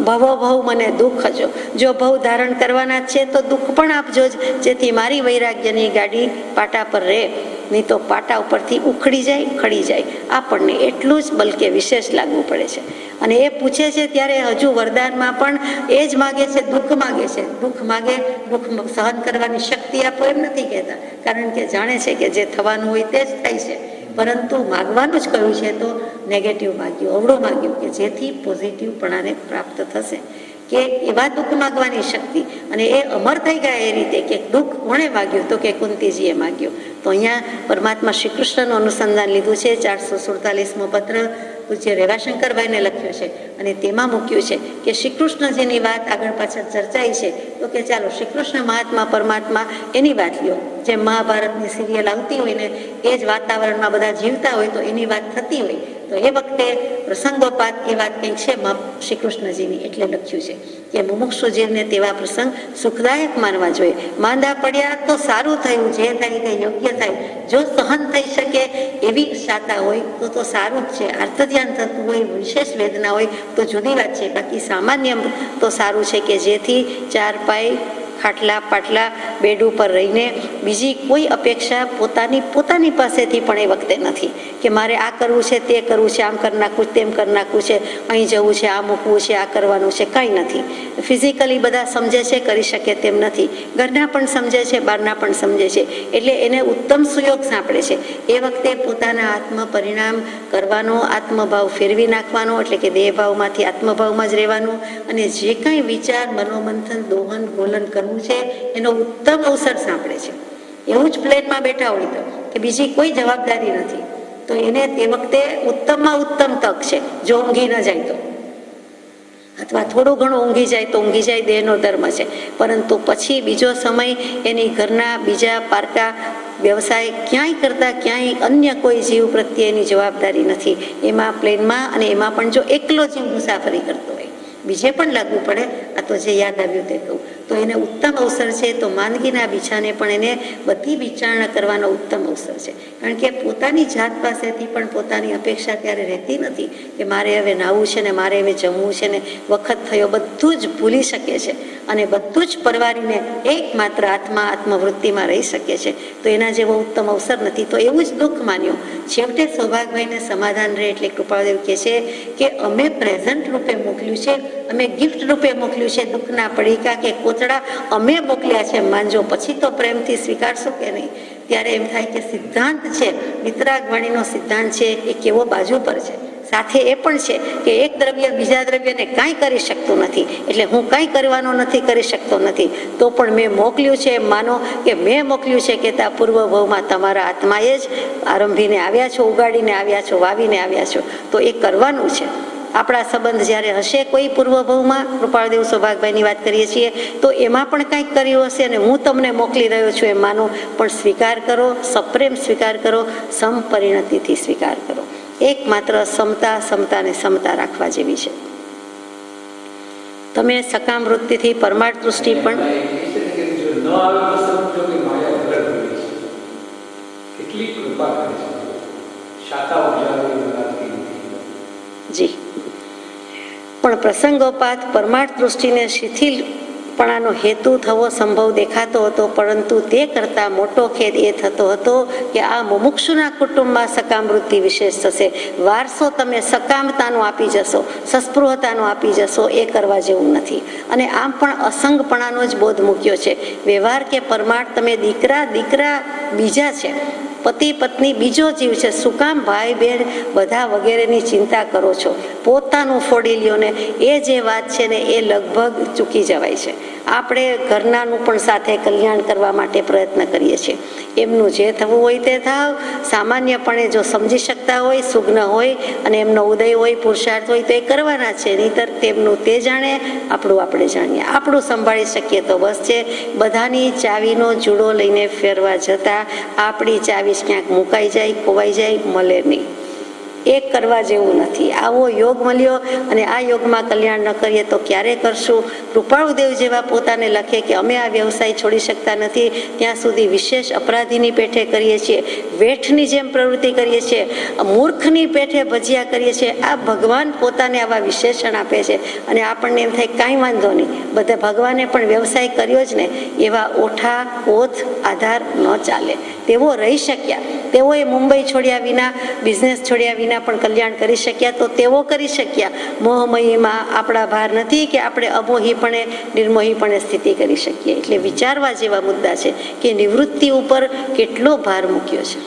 ભવ મને દુઃખ હજો. જો ભવ ધારણ કરવાના છે તો દુઃખ પણ આપજો જ, જેથી મારી વૈરાગ્યની ગાડી પાટા પર રહે, નહીં તો પાટા ઉપરથી ઉખડી જાય, ખડી જાય. આપણને એટલું જ બલકે વિશેષ લાગવું પડે છે. અને એ પૂછે છે ત્યારે હજુ વરદાનમાં પણ એ જ માગે છે, દુઃખ માગે છે. દુઃખ માગે, દુઃખ સહન કરવાની શક્તિ આપો એમ નથી કહેતા, કારણ કે જાણે છે કે જે થવાનું હોય તે જ થાય છે. પરંતુ માગવાનું જ કહ્યું છે તો નેગેટિવ માગ્યું, અવળું માગ્યું કે જેથી પોઝિટિવપણાને પ્રાપ્ત થશે. કે એવા દુઃખ માગવાની શક્તિ, અને એ અમર થઈ ગયા એ રીતે કે દુઃખ કોણે માગ્યું? તો કે કુંતીજીએ માગ્યું. તો અહીંયા પરમાત્મા શ્રી કૃષ્ણનું અનુસંધાન લીધું છે. 447મો પત્ર પૂજ્ય રેવાશંકરભાઈને લખ્યું છે અને તેમાં મૂક્યું છે કે શ્રી કૃષ્ણજીની વાત આગળ પાછળ ચર્ચાઈ છે તો કે ચાલો શ્રી કૃષ્ણ મહાત્મા પરમાત્મા એની વાત લ્યો. જેમ મહાભારતની સિરિયલ આવતી હોય ને એ જ વાતાવરણમાં બધા જીવતા હોય તો એની વાત થતી હોય તો એ વખતે પ્રસંગોપાત એ વાત કંઈક છે શ્રી કૃષ્ણજીની એટલે લખ્યું છે કે મુમુક્ષુ જીવને તેવા પ્રસંગ સુખદાયક માનવા જોઈએ. માંદા પડ્યા તો સારું થયું, જે થાય તે યોગ્ય થાય. જો સહન થઈ શકે એવી શાતા હોય તો સારું જ છે. આર્તધ્યાન થતું હોય, વિશેષ વેદના હોય તો જુદી વાત છે. બાકી સામાન્ય તો સારું છે કે જેથી ચાર પાય ખાટલા પાટલા બેડ ઉપર રહીને બીજી કોઈ અપેક્ષા પોતાની પાસેથી પણ એ વખતે નથી કે મારે આ કરવું છે, તે કરવું છે, આમ કરી નાખવું, તેમ કરી નાખવું છે, અહીં જવું છે, આ મૂકવું છે, આ કરવાનું છે, કાંઈ નથી. ફિઝિકલી બધા સમજે છે, કરી શકે તેમ નથી. ઘરના પણ સમજે છે, બહારના પણ સમજે છે. એટલે એને ઉત્તમ સુયોગ સાંપડે છે. એ વખતે પોતાના આત્મ પરિણામ કરવાનો, આત્મભાવ ફેરવી નાખવાનો, એટલે કે દેહભાવમાંથી આત્મભાવમાં જ રહેવાનું અને જે કાંઈ વિચાર, મનોમંથન, દોહન ગોલન કરવું છે એનો ઉત્તમ અવસર સાંપડે છે. એવું જ પ્લેનમાં બેઠા હોય તો કે બીજી કોઈ જવાબદારી નથી તો એને તે વખતે ઉત્તમમાં ઉત્તમ તક છે. જો ઊંઘી ન જાય તો અથવા થોડું ઘણું ઊંઘી જાય તો ઊંઘી જાય, દેહનો ધર્મ છે. પરંતુ પછી બીજો સમય એની ઘરના બીજા પારકા વ્યવસાય ક્યાંય કરતા ક્યાંય અન્ય કોઈ જીવ પ્રત્યેની જવાબદારી નથી. એમાં પ્લેનમાં અને એમાં પણ જો એકલો જીવ મુસાફરી કરતો હોય, બીજે પણ લાગવું પડે. આ તો જે યાદ આવ્યું તે કહું તો એને ઉત્તમ અવસર છે. તો માંદગીના બીછાને પણ એને બધી વિચારણા કરવાનો ઉત્તમ અવસર છે. કારણ કે પોતાની જાત પાસેથી પણ પોતાની અપેક્ષા ત્યારે રહેતી નથી કે મારે હવે નાહવું છે ને મારે હવે જમવું છે ને વખત થયો, બધું જ ભૂલી શકે છે અને બધું જ પરવારીને એકમાત્ર આત્મવૃત્તિમાં રહી શકે છે. તો એના જેવો ઉત્તમ અવસર નથી. તો એવું જ દુઃખ માન્યું. છેવટે સૌભાગભાઈને સમાધાન રહે એટલે કૃપાળદેવ કહે છે કે અમે પ્રેઝન્ટ રૂપે મોકલ્યું છે, અમે ગિફ્ટ રૂપે મોકલ્યું છે. દુઃખના પડીકા કે કોતડા અમે મોકલ્યા છે, માનજો. પછી તો પ્રેમથી સ્વીકારશો કે નહીં? ત્યારે એમ થાય કે સિદ્ધાંત છે, વિતરાગ વાણીનો સિદ્ધાંત છે એ કેવો બાજુ પર છે. સાથે એ પણ છે કે એક દ્રવ્ય બીજા દ્રવ્યને કાંઈ કરી શકતું નથી. એટલે હું કાંઈ કરવાનો નથી, કરી શકતો નથી, તો પણ મેં મોકલ્યું છે. માનો કે મેં મોકલ્યું છે કે ત્યાં પૂર્વ ભાવમાં તમારા આત્માએ જ આરંભીને આવ્યા છો, ઉગાડીને આવ્યા છો, વાવીને આવ્યા છો. તો એ કરવાનું છે. આપણા સંબંધ જ્યારે હશે કોઈ પૂર્વભાવમાં, કૃપાળદેવ સૌભાગભાઈની વાત કરીએ છીએ, તો એમાં પણ કંઈક કર્યું હશે અને હું તમને મોકલી રહ્યો છું એમ માનો. પણ સ્વીકાર કરો, સપ્રેમ સ્વીકાર કરો, સમપરિણતિથી સ્વીકાર કરો. એકમાત્ર સમતા ને સમતા રાખવા જેવી છે. તમે સકામ વૃત્તિથી પરમાર્થ દૃષ્ટિ પણ જી પણ પ્રસંગોપાત પરમાર્થ દૃષ્ટિને શિથિલપણાનો હેતુ થવો સંભવ દેખાતો હતો. પરંતુ તે કરતાં મોટો ખેદ એ થતો હતો કે આ મુમુક્ષુના કુટુંબમાં સકામ વૃત્તિ વિશેષ થશે. વારસો તમે સકામતાનો આપી જશો, સસ્પૃહતાનો આપી જશો, એ કરવા જેવું નથી. અને આમ પણ અસંગપણાનો જ બોધ મૂક્યો છે. વ્યવહાર કે પરમાર્થ તમે દીકરા બીજા છે, પતિ પત્ની બીજો જીવ છે. શું કામ ભાઈ બહેન બધા વગેરેની ચિંતા કરો છો? પોતાનું ફોડી લ્યો ને એ જે વાત છે ને એ લગભગ ચૂકી જવાય છે. આપણે ઘરનાનું પણ સાથે કલ્યાણ કરવા માટે પ્રયત્ન કરીએ છીએ. એમનું જે થવું હોય તે થાવ. સામાન્યપણે જો સમજી શકતા હોય, સુગ્ન હોય અને એમનો ઉદય હોય, પુરુષાર્થ હોય તો એ કરવાના છે. નહીંતર તેમનું તે જાણે, આપણું આપણે જાણીએ. આપણું સંભાળી શકીએ તો બસ છે. બધાની ચાવીનો જુડો લઈને ફેરવા જતા આપણી ચાવી ક્યાંક મુકાઈ જાય, ખોવાઈ જાય, મળે નહીં. એ કરવા જેવું નથી. આવો યોગ મળ્યો અને આ યોગમાં કલ્યાણ ન કરીએ તો ક્યારે કરશું? કૃપાળુદેવ જેવા પોતાને લખે કે અમે આ વ્યવસાય છોડી શકતા નથી, ત્યાં સુધી વિશેષ અપરાધીની પેઠે કરીએ છીએ, વેઠની જેમ પ્રવૃત્તિ કરીએ છીએ, મૂર્ખની પેઠે ભજિયા કરીએ છીએ. આ ભગવાન પોતાને આવા વિશેષણ આપે છે અને આપણને એમ થાય કાંઈ વાંધો નહીં, બધા ભગવાને પણ વ્યવસાય કર્યો જ ને. એવા ઓઠા ઓથ આધાર ન ચાલે. તેઓ રહી શક્યા, તેઓએ મુંબઈ છોડ્યા વિના, બિઝનેસ છોડ્યા વિના પણ કલ્યાણ કરી શક્યા. તો તેઓ કરી શક્યા. મોહમયીમાં આપણા ભાર નથી કે આપણે અમોહીપણે નિર્મોહીપણે સ્થિતિ કરી શકીએ. એટલે વિચારવા જેવા મુદ્દા છે કે નિવૃત્તિ ઉપર કેટલો ભાર મૂક્યો છે.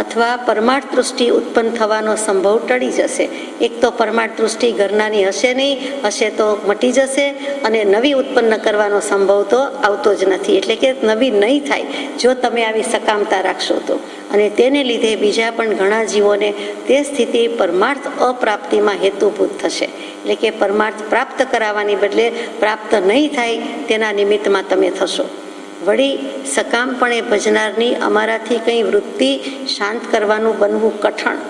અથવા પરમાર્થ દૃષ્ટિ ઉત્પન્ન થવાનો સંભવ ટળી જશે. એક તો પરમાર્થ દૃષ્ટિ ઘરનાની હશે નહીં, હશે તો મટી જશે, અને નવી ઉત્પન્ન કરવાનો સંભવ તો આવતો જ નથી. એટલે કે નવી નહીં થાય જો તમે આવી સકામતા રાખશો તો. અને તેને લીધે બીજા પણ ઘણા જીવોને તે સ્થિતિ પરમાર્થ અપ્રાપ્તિમાં હેતુભૂત થશે. એટલે કે પરમાર્થ પ્રાપ્ત કરાવવાની બદલે પ્રાપ્ત નહીં થાય તેના નિમિત્તમાં તમે થશો. વળી સકામપણે ભજનારની અમારાથી કંઈ વૃત્તિ શાંત કરવાનું બનવું કઠણ.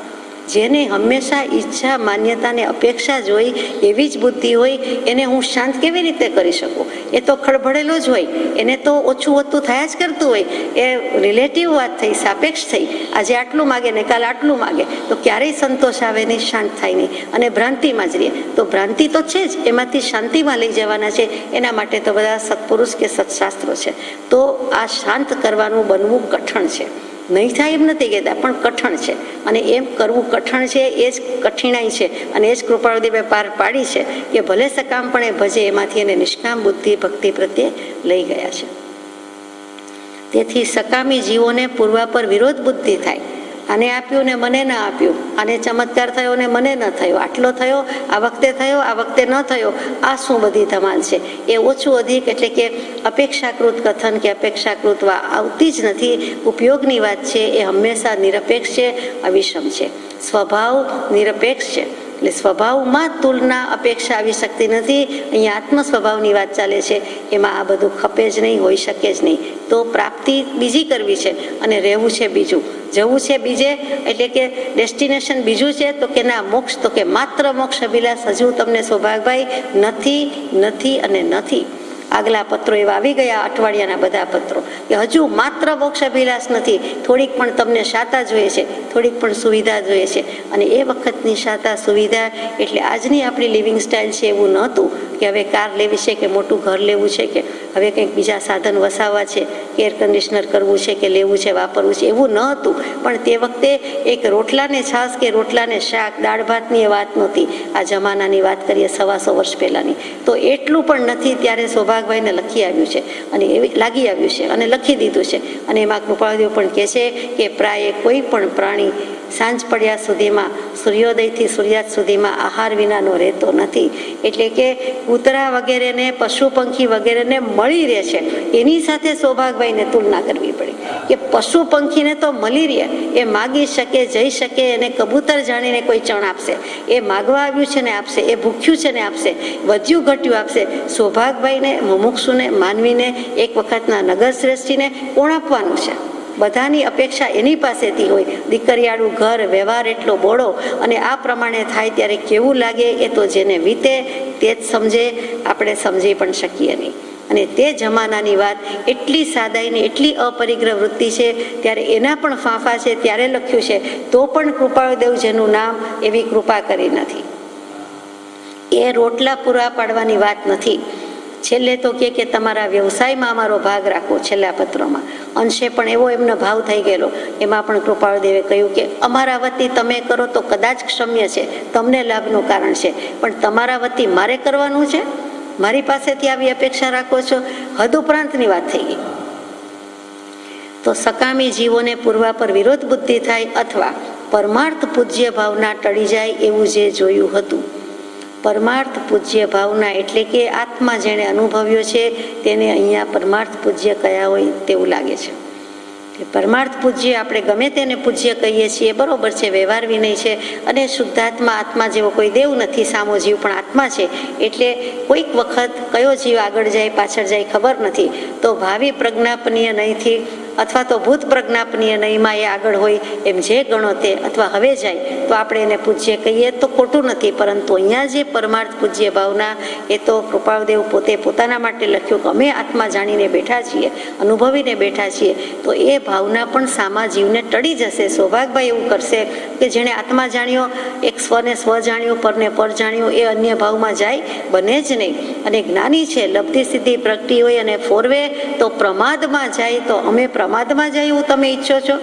જેને હંમેશા ઈચ્છા, માન્યતાને અપેક્ષા જ હોય એવી જ બુદ્ધિ હોય, એને હું શાંત કેવી રીતે કરી શકું? એ તો ખળભળેલો જ હોય, એને તો ઓછું ઓછું થયા જ કરતું હોય. એ રિલેટિવ વાત થઈ, સાપેક્ષ થઈ. આજે આટલું માગે ને કાલે આટલું માગે તો ક્યારેય સંતોષ આવે નહીં, શાંત થાય નહીં, અને ભ્રાંતિમાં જ રહે. તો ભ્રાંતિ તો છે જ, એમાંથી શાંતિમાં લઈ જવાના છે. એના માટે તો બધા સત્પુરુષ કે સત્શાસ્ત્રો છે. તો આ શાંત કરવાનું બનવું કઠણ છે. નહીં થાય એમ નથી કહેતા, પણ કઠણ છે. અને એમ કરવું કઠણ છે, એ જ કઠિનાઈ છે. અને એ જ કૃપાળુદેવે પાર પાડી છે કે ભલે સકામપણે ભજે, એમાંથી એને નિષ્કામ બુદ્ધિ ભક્તિ પ્રત્યે લઈ ગયા છે. તેથી સકામી જીવોને પૂર્વાપર વિરોધ બુદ્ધિ થાય. આને આપ્યું ને મને ના આપ્યું, આને ચમત્કાર થયો ને મને ન થયો, આટલો થયો આ વખતે થયો, આ વખતે ન થયો, આ શું બધી ધમાલ છે? એ ઓછું અધિક એટલે કે અપેક્ષાકૃત કથન કે અપેક્ષાકૃત આવતી જ નથી. ઉપયોગની વાત છે એ હંમેશા નિરપેક્ષ છે, અવિષમ છે. સ્વભાવ નિરપેક્ષ છે, એટલે સ્વભાવમાં તુલના અપેક્ષા આવી શકતી નથી. અહીંયા આત્મ સ્વભાવની વાત ચાલે છે, એમાં આ બધું ખપે જ નહીં, હોઈ શકે જ નહીં. તો પ્રાપ્તિ બીજી કરવી છે અને રહેવું છે બીજું, જવું છે બીજે, એટલે કે ડેસ્ટિનેશન બીજું છે. તો કે ના મોક્ષ, તો કે માત્ર મોક્ષ અભિલાષ હજુ તમને સૌભાગભાઈ નથી, નથી અને નથી. આગલા પત્રો એવા આવી ગયા, અઠવાડિયાના બધા પત્રો, કે હજુ માત્ર મોક્ષ અભિલાષ નથી, થોડીક પણ તમને શાતા જોઈએ છે, થોડીક પણ સુવિધા જોઈએ છે. અને એ વખતની શાતા સુવિધા એટલે આજની આપણી લિવિંગ સ્ટાઇલ છે એવું નહોતું કે હવે કાર લેવી છે કે મોટું ઘર લેવું છે કે હવે કંઈક બીજા સાધન વસાવવા છે કે એર કન્ડિશનર કરવું છે કે લેવું છે, વાપરવું છે, એવું ન હતું. પણ તે વખતે એક રોટલાને છાશ કે રોટલાને શાક, દાળ ભાતની એ વાત નહોતી. આ જમાનાની વાત કરીએ 125 વર્ષ પહેલાંની, તો એટલું પણ નથી. ત્યારે સૌભાગભાઈને લખી આવ્યું છે અને એવી લાગી આવ્યું છે અને લખી દીધું છે. અને એમાં કૃપાળુદેવ પણ કહે છે કે પ્રાય કોઈ પણ પ્રાણી સાંજ પડ્યા સુધીમાં, સૂર્યોદયથી સૂર્યાસ્ત સુધીમાં આહાર વિનાનો રહેતો નથી. એટલે કે કૂતરા વગેરેને, પશુ પંખી વગેરેને મળી રહે છે, એની સાથે સૌભાગભાઈને તુલના કરવી પડી. કે પશુ પંખીને તો મળી રહે, એ માગી શકે, જઈ શકે, એને કબૂતર જાણીને કોઈ ચણ આપશે, એ માગવા આવ્યું છે ને આપશે, એ ભૂખ્યું છે ને આપશે, વધ્યું ઘટ્યું આપશે. સૌભાગભાઈને, મુમુક્ષુને, માનવીને, એક વખતના નગર શ્રેષ્ઠીને કોણ આપવાનું છે? બધાની અપેક્ષા એની પાસેથી હોય. દીકરીયાળું ઘર, વ્યવહાર એટલો બોળો, અને આ પ્રમાણે થાય ત્યારે કેવું લાગે એ તો જેને વીતે તે જ સમજે, આપણે સમજી પણ શકીએ નહીં. અને તે જમાનાની વાત એટલી સાદાઈની, એટલી અપરિગ્રહ વૃત્તિ છે, ત્યારે એના પણ ફાંફા છે. ત્યારે લખ્યું છે તો પણ કૃપાળુદેવ જેનું નામ એવી કૃપા કરી નથી. એ રોટલા પૂરા પાડવાની વાત નથી. છેલ્લે તો કે તમારા વ્યવસાયમાં અમારો ભાગ રાખો. છેલ્લા પત્રોમાં અંશે પણ એવો એમનો ભાવ થઈ ગયેલો. એમાં પણ કૃપાળુદેવે કહ્યું કે અમારા વતી તમે કરો તો કદાચ ક્ષમ્ય છે, તમને લાભનું કારણ છે, પણ તમારા વતી મારે કરવાનું છે, મારી પાસેથી આવી અપેક્ષા રાખો છો, હદ ઉપરાંતની વાત થઈ ગઈ. તો સકામી જીવોને પૂર્વા પર વિરોધ બુદ્ધિ થાય અથવા પરમાર્થ પૂજ્ય ભાવના ટળી જાય એવું જે જોયું હતું. પરમાર્થ પૂજ્ય ભાવના એટલે કે આત્મા જેણે અનુભવ્યો છે તેને અહીંયા પરમાર્થ પૂજ્ય કયા હોય તેવું લાગે છે. પરમાર્થ પૂજ્ય આપણે ગમે તેને પૂજ્ય કહીએ છીએ, બરોબર છે, વ્યવહાર વિનય છે. અને શુદ્ધાત્મા, આત્મા જેવો કોઈ દેવ નથી, સામો જીવ પણ આત્મા છે. એટલે કોઈક વખત કયો જીવ આગળ જાય પાછળ જાય ખબર નથી. તો ભાવિ પ્રજ્ઞાપનીય નહીંથી અથવા તો ભૂત પ્રજ્ઞાપનીય નહીંમાં એ આગળ હોય એમ જે ગણો તે, અથવા હવે જાય તો આપણે એને પૂજ્ય કહીએ તો ખોટું નથી. પરંતુ અહીંયા જે પરમાર્થ પૂજ્ય ભાવના, એ તો કૃપાળુદેવ પોતે પોતાના માટે લખ્યું કે અમે આત્મા જાણીને બેઠા છીએ, અનુભવીને બેઠા છીએ. તો એ ભાવના પણ સામા જીવને ટળી જશે. સૌભાગભાઈ એવું કરશે કે જેણે આત્મા જાણ્યો, એક સ્વને સ્વ જાણ્યું, પરને પર જાણ્યું, એ અન્ય ભાવમાં જાય બને જ નહીં. અને જ્ઞાની છે, લબ્ધિ સિદ્ધિ પ્રગટી હોય અને ફોરવે તો પ્રમાદમાં જાય. તો અમે પ્રમાદમાં જાય એવું તમે ઈચ્છો છો?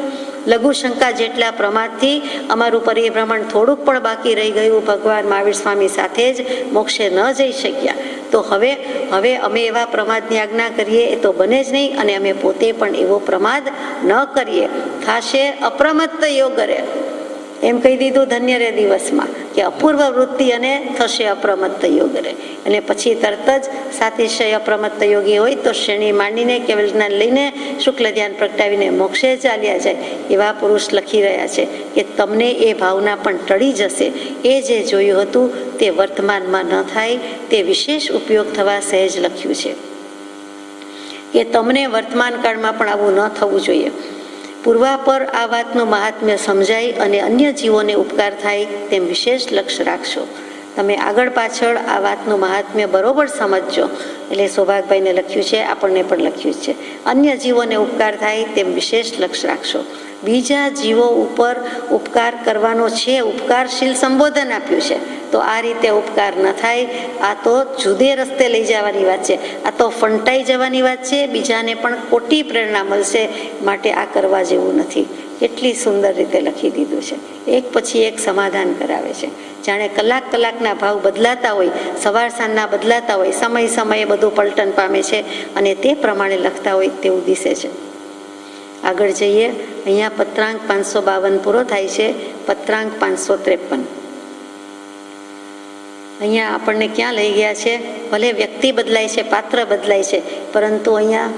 લઘુ શંકા જેટલા પ્રમાદથી અમારું પરિભ્રમણ થોડુંક પણ બાકી રહી ગયું. ભગવાન મહાવીર સ્વામી સાથે જ મોક્ષે ન જઈ શક્યા. તો હવે અમે એવા પ્રમાદની આજ્ઞા કરીએ એ તો બને જ નહીં, અને અમે પોતે પણ એવો પ્રમાદ ન કરીએ. થાશે અપ્રમત્ત યોગ રે, એમ કહી દીધું ધન્ય રે દિવસમાં કે અપૂર્વ વૃત્તિ અને થશે અપ્રમત્ત યોગ રે. અને પછી તરત જ સાતિશય અપ્રમત્ત યોગી હોય તો શ્રેણી માંડીને કેવલ જ્ઞાન લઈને શુક્લ ધ્યાન પ્રગટાવીને મોક્ષે ચાલ્યા જાય એવા પુરુષ લખી રહ્યા છે કે તમને એ ભાવના પણ ટળી જશે. એ જે જોયું હતું તે વર્તમાનમાં ન થાય તે વિશેષ ઉપયોગ થવા સહેજ લખ્યું છે કે તમને વર્તમાન કાળમાં પણ આવું ન થવું જોઈએ. પૂર્વાપર આ વાતનું મહાત્મ્ય સમજાય અને અન્ય જીવોને ઉપકાર થાય તેમ વિશેષ લક્ષ્ય રાખશો. તમે આગળ પાછળ આ વાતનું મહાત્મ્ય બરોબર સમજજો. એટલે સૌભાગભાઈને લખ્યું છે, આપણને પણ લખ્યું છે, અન્ય જીવોને ઉપકાર થાય તેમ વિશેષ લક્ષ્ય રાખશો. બીજા જીવો ઉપર ઉપકાર કરવાનો છે, ઉપકારશીલ સંબોધન આપ્યું છે. તો આ રીતે ઉપકાર ન થાય, આ તો જુદે રસ્તે લઈ જવાની વાત છે, આ તો ફંટાઈ જવાની વાત છે, બીજાને પણ ખોટી પ્રેરણા મળશે, માટે આ કરવા જેવું નથી. કેટલી સુંદર રીતે લખી દીધું છે. એક પછી એક સમાધાન કરાવે છે, જાણે કલાકના ભાવ બદલાતા હોય, સવાર સાંજના બદલાતા હોય, સમયે બધું પલટન પામે છે અને તે પ્રમાણે લખતા હોય તેવું દિશે છે. આગળ જઈએ. અહીંયા પત્રાંક 552 પૂરો થાય છે. પત્રાંક 553. અહીંયા આપણને ક્યાં લઈ ગયા છે? ભલે વ્યક્તિ બદલાય છે, પાત્ર બદલાય છે, પરંતુ અહીંયા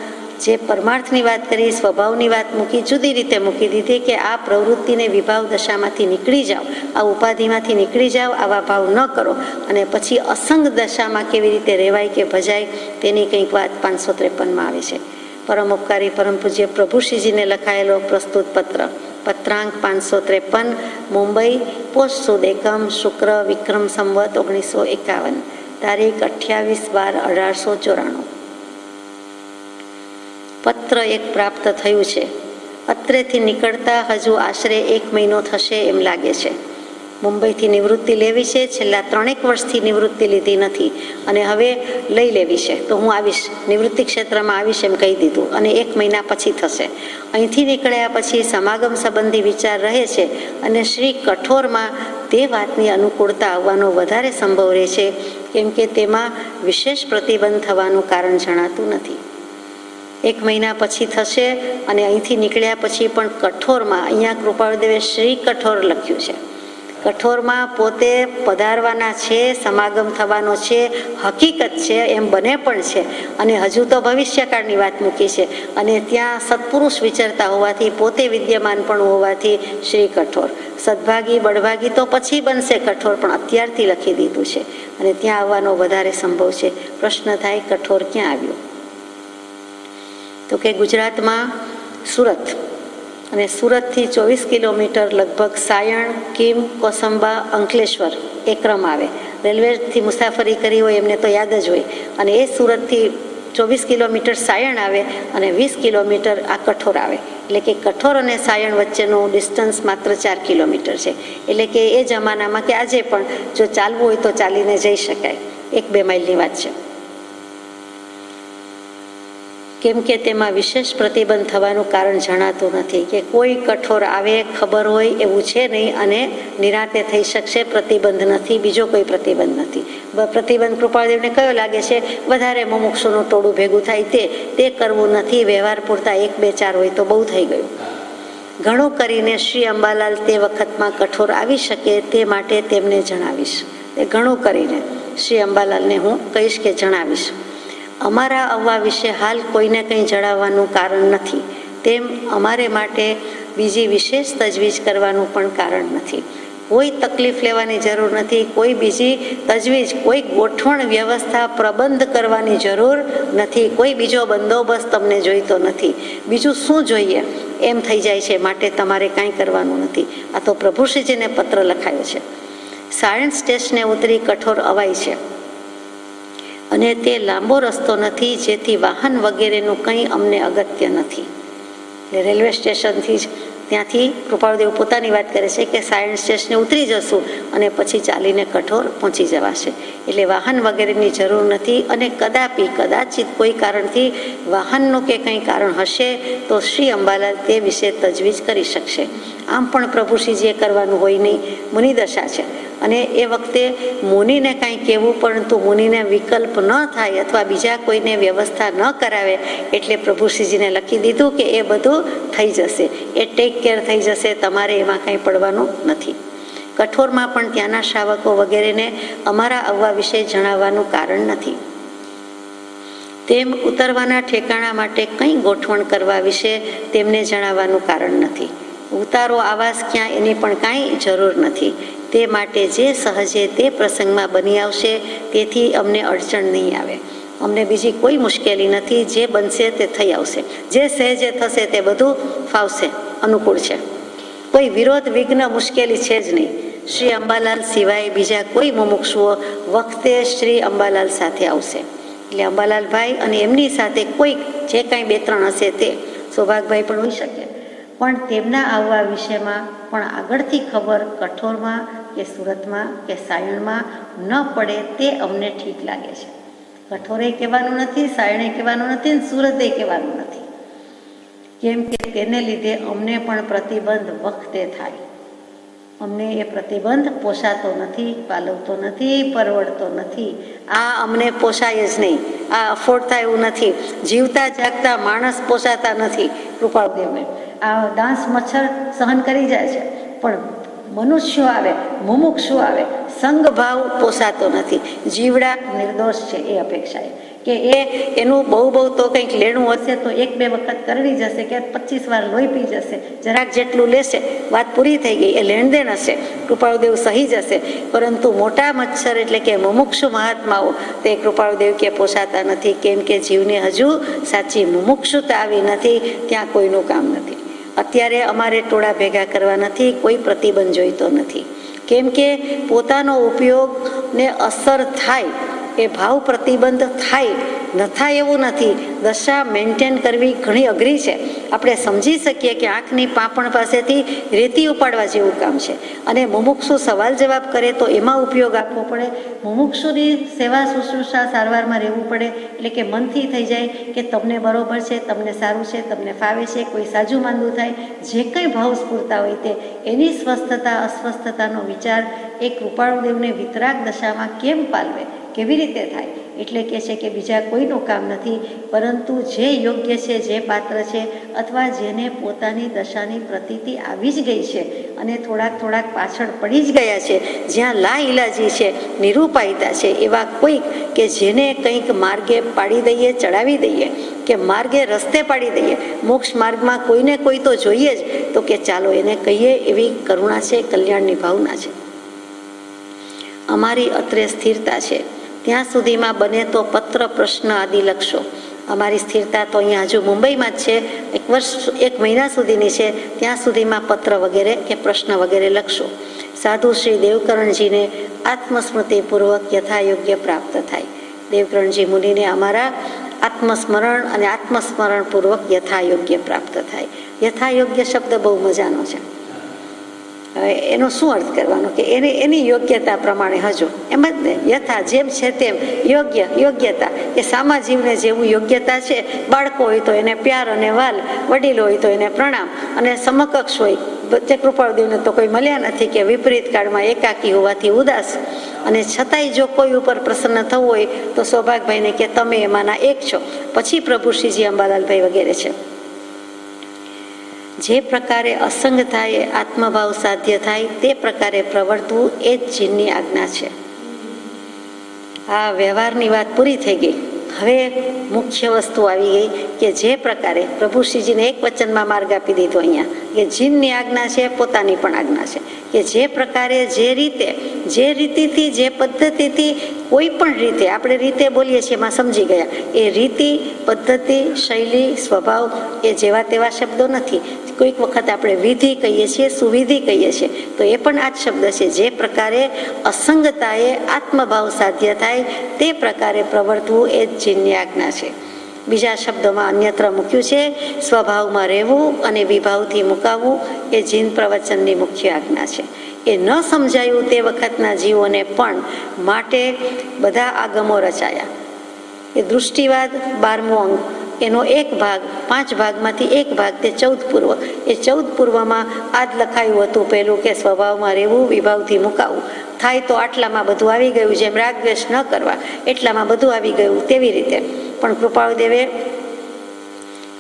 જે પરમાર્થની વાત કરી, સ્વભાવની વાત મૂકી, જુદી રીતે મૂકી દીધી કે આ પ્રવૃત્તિને વિભાવ દશામાંથી નીકળી જાઓ, આ ઉપાધિમાંથી નીકળી જાઓ, આવા ભાવ ન કરો, અને પછી અસંગ દશામાં કેવી રીતે રહેવાય કે ભજાય તેની કંઈક વાત 553માં આવે છે. પરમ ઉપકારી પરમ પૂજ્ય પ્રભુશ્રીજીને લખાયેલો પ્રસ્તુત પત્ર, પત્રાંક 553, મુંબઈ, પોસ્ટ સુદ એકમ, શુક્ર વિક્રમ સંવત 1951, તારીખ 28/12/1894. પત્ર એક પ્રાપ્ત થયું છે. અત્રેથી નીકળતા હજુ આશરે 1 મહિનો થશે એમ લાગે છે. મુંબઈથી નિવૃત્તિ લેવી છે, છેલ્લા 3 વર્ષથી નિવૃત્તિ લીધી નથી અને હવે લઈ લેવી છે. તો હું આવીશ, નિવૃત્તિ ક્ષેત્રમાં આવીશ એમ કહી દીધું, અને 1 મહિના પછી થશે. અહીંથી નીકળ્યા પછી સમાગમ સંબંધી વિચાર રહે છે અને શ્રી કઠોરમાં તે વાતની અનુકૂળતા આવવાનો વધારે સંભવ રહે છે, કેમ કે તેમાં વિશેષ પ્રતિબંધ થવાનું કારણ જણાતું નથી. 1 મહિના પછી થશે અને અહીંથી નીકળ્યા પછી પણ કઠોરમાં, અહીંયા કૃપાળુદેવે શ્રી કઠોર લખ્યું છે. કઠોરમાં પોતે પધારવાના છે, સમાગમ થવાનો છે, હકીકત છે, એમ બને પણ છે, અને હજુ તો ભવિષ્યકાળની વાત મૂકી છે, અને ત્યાં સત્પુરુષ વિચરતા હોવાથી, પોતે વિદ્યમાન પણ હોવાથી શ્રી કઠોર. સદભાગી બળભાગી તો પછી બનશે કઠોર, પણ અત્યારથી લખી દીધું છે અને ત્યાં આવવાનો વધારે સંભવ છે. પ્રશ્ન થાય, કઠોર ક્યાં આવ્યો? તો કે ગુજરાતમાં સુરત, અને સુરતથી 24 કિલોમીટર લગભગ સાયણ, કીમ, કોસંબા, અંકલેશ્વર એ ક્રમ આવે. રેલવેથી મુસાફરી કરી હોય એમને તો યાદ જ હોય. અને એ સુરતથી 24 કિલોમીટર સાયણ આવે અને 20 કિલોમીટર આ કઠોર આવે. એટલે કે કઠોર અને સાયણ વચ્ચેનું ડિસ્ટન્સ માત્ર 4 કિલોમીટર છે. એટલે કે એ જમાનામાં કે આજે પણ જો ચાલવું હોય તો ચાલીને જઈ શકાય. 1-2 માઇલની વાત છે. કેમ કે તેમાં વિશેષ પ્રતિબંધ થવાનું કારણ જણાતું નથી, કે કોઈ કઠોર આવે ખબર હોય એવું છે નહીં અને નિરાતે થઈ શકશે. પ્રતિબંધ નથી, બીજો કોઈ પ્રતિબંધ નથી. પ્રતિબંધ કૃપાળદેવને કયો લાગે છે? વધારે મુમુક્ષુનું ટોળું ભેગું થાય તે કરવું નથી. વ્યવહાર પૂરતા 1, 2, 4 હોય તો બહુ થઈ ગયું. ઘણું કરીને શ્રી અંબાલાલ તે વખતમાં કઠોર આવી શકે તે માટે તેમને જણાવીશ. તે ઘણું કરીને શ્રી અંબાલાલને હું કહીશ કે જણાવીશ. અમારા આવવા વિશે હાલ કોઈને કંઈ જણાવવાનું કારણ નથી, તેમ અમારે માટે બીજી વિશેષ તજવીજ કરવાનું પણ કારણ નથી. કોઈ તકલીફ લેવાની જરૂર નથી, કોઈ બીજી તજવીજ, કોઈ ગોઠવણ, વ્યવસ્થા, પ્રબંધ કરવાની જરૂર નથી, કોઈ બીજો બંદોબસ્ત તમને જોઈતો નથી. બીજું શું જોઈએ એમ થઈ જાય છે, માટે તમારે કાંઈ કરવાનું નથી. આ તો પ્રભુશ્રીજીને પત્ર લખાયો છે. સાયન્સ સ્ટેશને ઉતરી કઠોર અવાય છે, અને તે લાંબો રસ્તો નથી, જેથી વાહન વગેરેનું કંઈ અમને અગત્ય નથી. એટલે રેલવે સ્ટેશનથી જ ત્યાંથી કૃપાળુદેવ પોતાની વાત કરે છે કે સાયન્સ સ્ટેશને ઉતરી જશું અને પછી ચાલીને કઠોર પહોંચી જવાશે. એટલે વાહન વગેરેની જરૂર નથી. અને કદાચિત કોઈ કારણથી વાહનનું કે કંઈ કારણ હશે તો શ્રી અંબાલાલ તે વિશે તજવીજ કરી શકશે. આમ પણ પ્રભુશ્રીજીએ કરવાનું હોય નહીં, મુનિદશા છે. અને એ વખતે મુનિને કાંઈ કહેવું, પરંતુ મુનિને વિકલ્પ ન થાય અથવા બીજા કોઈને વ્યવસ્થા ન કરાવે એટલે પ્રભુશ્રીજીને લખી દીધું કે એ બધું થઈ જશે, એ ટેક કેર થઈ જશે, તમારે એમાં કાંઈ પડવાનું નથી. કઠોરમાં પણ ત્યાંના શ્રાવકો વગેરેને અમારા આવવા વિશે જણાવવાનું કારણ નથી. તેમ ઉતરવાના ઠેકાણા માટે કંઈ ગોઠવણ કરવા વિશે તેમને જણાવવાનું કારણ નથી. ઉતારો આવાસ ક્યાં એની પણ કાંઈ જરૂર નથી. તે માટે જે સહજે તે પ્રસંગમાં બની આવશે તેથી અમને અડચણ નહીં આવે. અમને બીજી કોઈ મુશ્કેલી નથી. જે બનશે તે થઈ આવશે. જે સહેજે થશે તે બધું ફાવશે, અનુકૂળ છે. કોઈ વિરોધ, વિઘ્ન, મુશ્કેલી છે જ નહીં. શ્રી અંબાલાલ સિવાય બીજા કોઈ મુમુક્ષુઓ વખતે શ્રી અંબાલાલ સાથે આવશે. એટલે અંબાલાલભાઈ અને એમની સાથે કોઈ જે કાંઈ 2-3 હશે તે સૌભાગભાઈ પણ હોઈ શકે, પણ તેમના આવવા વિશેમાં પણ આગળથી ખબર કઠોરમાં કે સુરતમાં કે સાયણમાં ન પડે તે અમને ઠીક લાગે છે. કઠોરે કહેવાનું નથી, સાયણે કહેવાનું નથી, સુરતે કહેવાનું નથી. કેમ કે તેને લીધે અમને પણ પ્રતિબંધ વખતે થાય. અમને એ પ્રતિબંધ પોસાતો નથી, પાલવતો નથી, પરવડતો નથી. આ અમને પોસાય જ નહીં. આ અફોર્ડ થાય એવું નથી. જીવતા જાગતા માણસ પોસાતા નથી. કૃપાળદેવને આ ડાંસ મચ્છર સહન કરી જાય છે, પણ મનુષ્યો આવે, મુમુક્ષુ આવે, સંગભાવ પોસાતો નથી. જીવડા નિર્દોષ છે એ અપેક્ષાએ કે એનું બહુ તો કંઈક લેણું હશે તો 1-2 વખત કરવી જશે કે 25 વાર લોહી પી જશે, જરાક જેટલું લેશે, વાત પૂરી થઈ ગઈ. એ લેણદેણ હશે, કૃપાળુદેવ સહી જશે. પરંતુ મોટા મચ્છર એટલે કે મુમુક્ષુ મહાત્માઓ તે કૃપાળુદેવ કે પોસાતા નથી. કેમ કે જીવને હજુ સાચી મુમુક્ષુતા આવી નથી, ત્યાં કોઈનું કામ નથી. અત્યારે અમારે ટોળા ભેગા કરવા નથી, કોઈ પ્રતિબંધ જોઈતો નથી. કેમ કે પોતાનો ઉપયોગને અસર થાય એ ભાવ પ્રતિબંધ થાય ન થાય એવું નથી. દશા મેન્ટેન કરવી ઘણી અઘરી છે. આપણે સમજી શકીએ કે આંખની પાંપણ પાસેથી રેતી ઉપાડવા જેવું કામ છે. અને મુમુક્ષુ સવાલ જવાબ કરે તો એમાં ઉપયોગ આપવો પડે. મુમુક્ષુની સેવા શુશ્રૂષા સારવારમાં રહેવું પડે. એટલે કે મનથી થઈ જાય કે તમને બરોબર છે, તમને સારું છે, તમને ફાવે છે. કોઈ સાજું માંદું થાય, જે કંઈ ભાવ સ્ફૂરતા હોય તે એની સ્વસ્થતા અસ્વસ્થતાનો વિચાર એ કૃપાળુદેવને વિતરાગ દશામાં કેમ પાલવે, કેવી રીતે થાય. એટલે કે છે કે બીજા કોઈનું કામ નથી, પરંતુ જે યોગ્ય છે, જે પાત્ર છે, અથવા જેને પોતાની દશાની પ્રતીતિ આવી જ ગઈ છે અને થોડાક પાછળ પડી જ ગયા છે, જ્યાં લાઈલાજી છે, નિરૂપાયિતા છે, એવા કોઈક કે જેને કંઈક માર્ગે પાડી દઈએ, ચડાવી દઈએ, કે માર્ગે રસ્તે પાડી દઈએ. મોક્ષ માર્ગમાં કોઈને કોઈ તો જોઈએ જ, તો કે ચાલો એને કહીએ, એવી કરુણા છે, કલ્યાણની ભાવના છે. અમારી અત્રે સ્થિરતા છે. ત્યાં સુધીમાં બને તો પત્ર, પ્રશ્ન આદિ લખશો. અમારી સ્થિરતા તો અહીંયા હજુ મુંબઈમાં જ છે. 1 મહિના સુધીની છે. ત્યાં સુધીમાં પત્ર વગેરે કે પ્રશ્ન વગેરે લખશો. સાધુ શ્રી દેવકરણજીને આત્મસ્મૃતિપૂર્વક યથાયોગ્ય પ્રાપ્ત થાય. દેવકરણજી મુનિને અમારા આત્મસ્મરણ અને આત્મસ્મરણપૂર્વક યથાયોગ્ય પ્રાપ્ત થાય. યથાયોગ્ય શબ્દ બહુ મજાનો છે. એનો શું અર્થ કરવાનો કે એની યોગ્યતા પ્રમાણે હજુ એમ જ ને, યથા જેમ છે તેમ, યોગ્યતા કે સામા જીવને જેવું યોગ્યતા છે. બાળકો હોય તો એને પ્યાર અને વાલ, વડીલ હોય તો એને પ્રણામ, અને સમકક્ષ હોય જે કૃપાળુદેવને તો કોઈ મળ્યા નથી કે વિપરીત કાળમાં એકાકી હોવાથી ઉદાસ, અને છતાંય જો કોઈ ઉપર પ્રસન્ન થવું હોય તો સૌભાગભાઈને કે તમે એમાંના એક છો. પછી પ્રભુ શ્રીજી અંબાલાલભાઈ વગેરે છે. જે પ્રકારે અસંગતાએ આત્મભાવ સાધ્ય થાય તે પ્રકારે પ્રવર્તવું એ જ જીનની આજ્ઞા છે. આ વ્યવહારની વાત પૂરી થઈ ગઈ. હવે મુખ્ય વસ્તુ આવી ગઈ કે જે પ્રકારે પ્રભુ શ્રીજીને એક વચનમાં માર્ગ આપી દીધો અહીંયા કે જીનની આજ્ઞા છે, પોતાની પણ આજ્ઞા છે કે જે પ્રકારે, જે રીતે, જે રીતિથી, જે પદ્ધતિથી, કોઈ પણ રીતે આપણે રીતે બોલીએ છીએ એમાં સમજી ગયા. એ રીતિ, પદ્ધતિ, શૈલી, સ્વભાવ એ જેવા તેવા શબ્દો નથી. કોઈક વખત આપણે વિધિ કહીએ છીએ, સુવિધિ કહીએ છીએ, તો એ પણ આ જ શબ્દ છે. જે પ્રકારે અસંગતાએ આત્મભાવ સાધ્ય થાય તે પ્રકારે પ્રવર્તવું એ જ જીનની આજ્ઞા છે. બીજા શબ્દોમાં અન્યત્ર મૂક્યું છે સ્વભાવમાં રહેવું અને વિભાવથી મુકાવવું એ જીન પ્રવચનની મુખ્ય આજ્ઞા છે. એ ન સમજાયું તે વખતના જીવોને પણ માટે બધા આગમો રચાયા. એ દૃષ્ટિવાદ 12મો અંગ એનો એક ભાગ 5 ભાગમાંથી એક ભાગ તે 14 પૂર્વ. એ 14 પૂર્વમાં આ જ લખાયું હતું પહેલું કે સ્વભાવમાં રહેવું, વિભાવથી મુકાવું. થાય તો આટલામાં બધું આવી ગયું, જેમ રાગ દ્વેષ ન કરવા એટલામાં બધું આવી ગયું તેવી રીતે. પણ કૃપાળુદેવે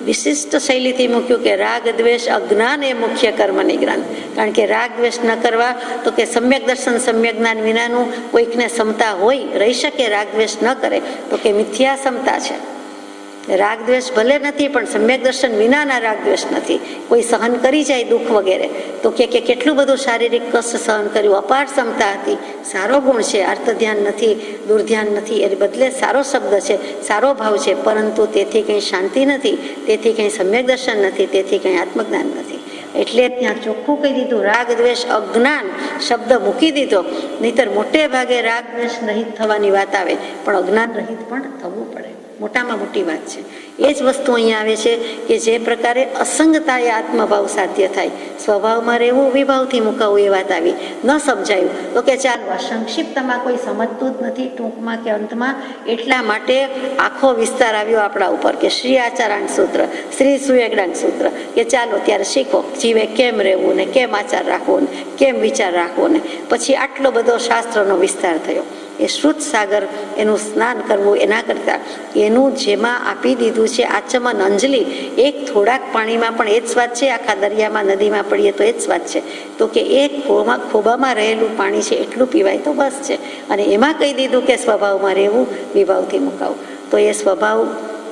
વિશિષ્ટ શૈલીથી મૂક્યું કે રાગ દ્વેષ અજ્ઞાન એ મુખ્ય કર્મ નિગ્રહ. કારણ કે રાગ દ્વેષ ન કરવા તો કે સમ્યક દર્શન સમ્યક જ્ઞાન વિનાનું કોઈકને ક્ષમતા હોય, રહી શકે રાગ દ્વેષ ન કરે તો કે મિથ્યા ક્ષમતા છે. રાગ દ્વેષ ભલે નથી પણ સમ્યક દર્શન વિનાના રાગ દ્વેષ નથી. કોઈ સહન કરી જાય દુઃખ વગેરે તો કે કેટલું બધું શારીરિક કષ્ટ સહન કર્યું, અપાર ક્ષમતા હતી, સારો ગુણ છે, અર્થ ધ્યાન નથી, દુર્ધ્યાન નથી, એ બદલે સારો શબ્દ છે, સારો ભાવ છે, પરંતુ તેથી કંઈ શાંતિ નથી, તેથી કંઈ સમ્યક દર્શન નથી, તેથી કંઈ આત્મજ્ઞાન નથી. એટલે ત્યાં ચોખ્ખું કહી દીધું રાગ દ્વેષ અજ્ઞાન શબ્દ મૂકી દીધો. નહીતર મોટે ભાગે રાગ દ્વેષ રહિત થવાની વાત આવે પણ અજ્ઞાન રહિત પણ થવું પડે, મોટામાં મોટી વાત છે. એ જ વસ્તુ અહીંયા આવે છે કે જે પ્રકારે અસંગતાએ આત્મભાવ સાધ્ય થાય, સ્વભાવમાં રહેવું, વિભાવથી મુકાવું, એ વાત આવી. ન સમજાયું તો કે ચાલો સંક્ષિપ્તમાં કોઈ સમજતું જ નથી, ટૂંકમાં કે અંતમાં, એટલા માટે આખો વિસ્તાર આવ્યો આપણા ઉપર કે શ્રી આચારાંગ સૂત્ર, શ્રી સુયગડાંગ સૂત્ર, કે ચાલો ત્યારે શીખો જીવે કેમ રહેવું ને કેમ આચાર રાખવો ને કેમ વિચાર રાખવો ને. પછી આટલો બધો શાસ્ત્રનો વિસ્તાર થયો. એ શ્રુત સાગર એનું સ્નાન કરવું એના કરતાં એનું જેમાં આપી દીધું છે આચમન અંજલિ, એક થોડાક પાણીમાં પણ એ જ સ્વાદ છે, આખા દરિયામાં નદીમાં પડીએ તો એ જ સ્વાદ છે. તો કે એ ખોબામાં રહેલું પાણી છે એટલું પીવાય તો બસ છે. અને એમાં કહી દીધું કે સ્વભાવમાં રહેવું, વિભાવથી મુકાવું. તો એ સ્વભાવ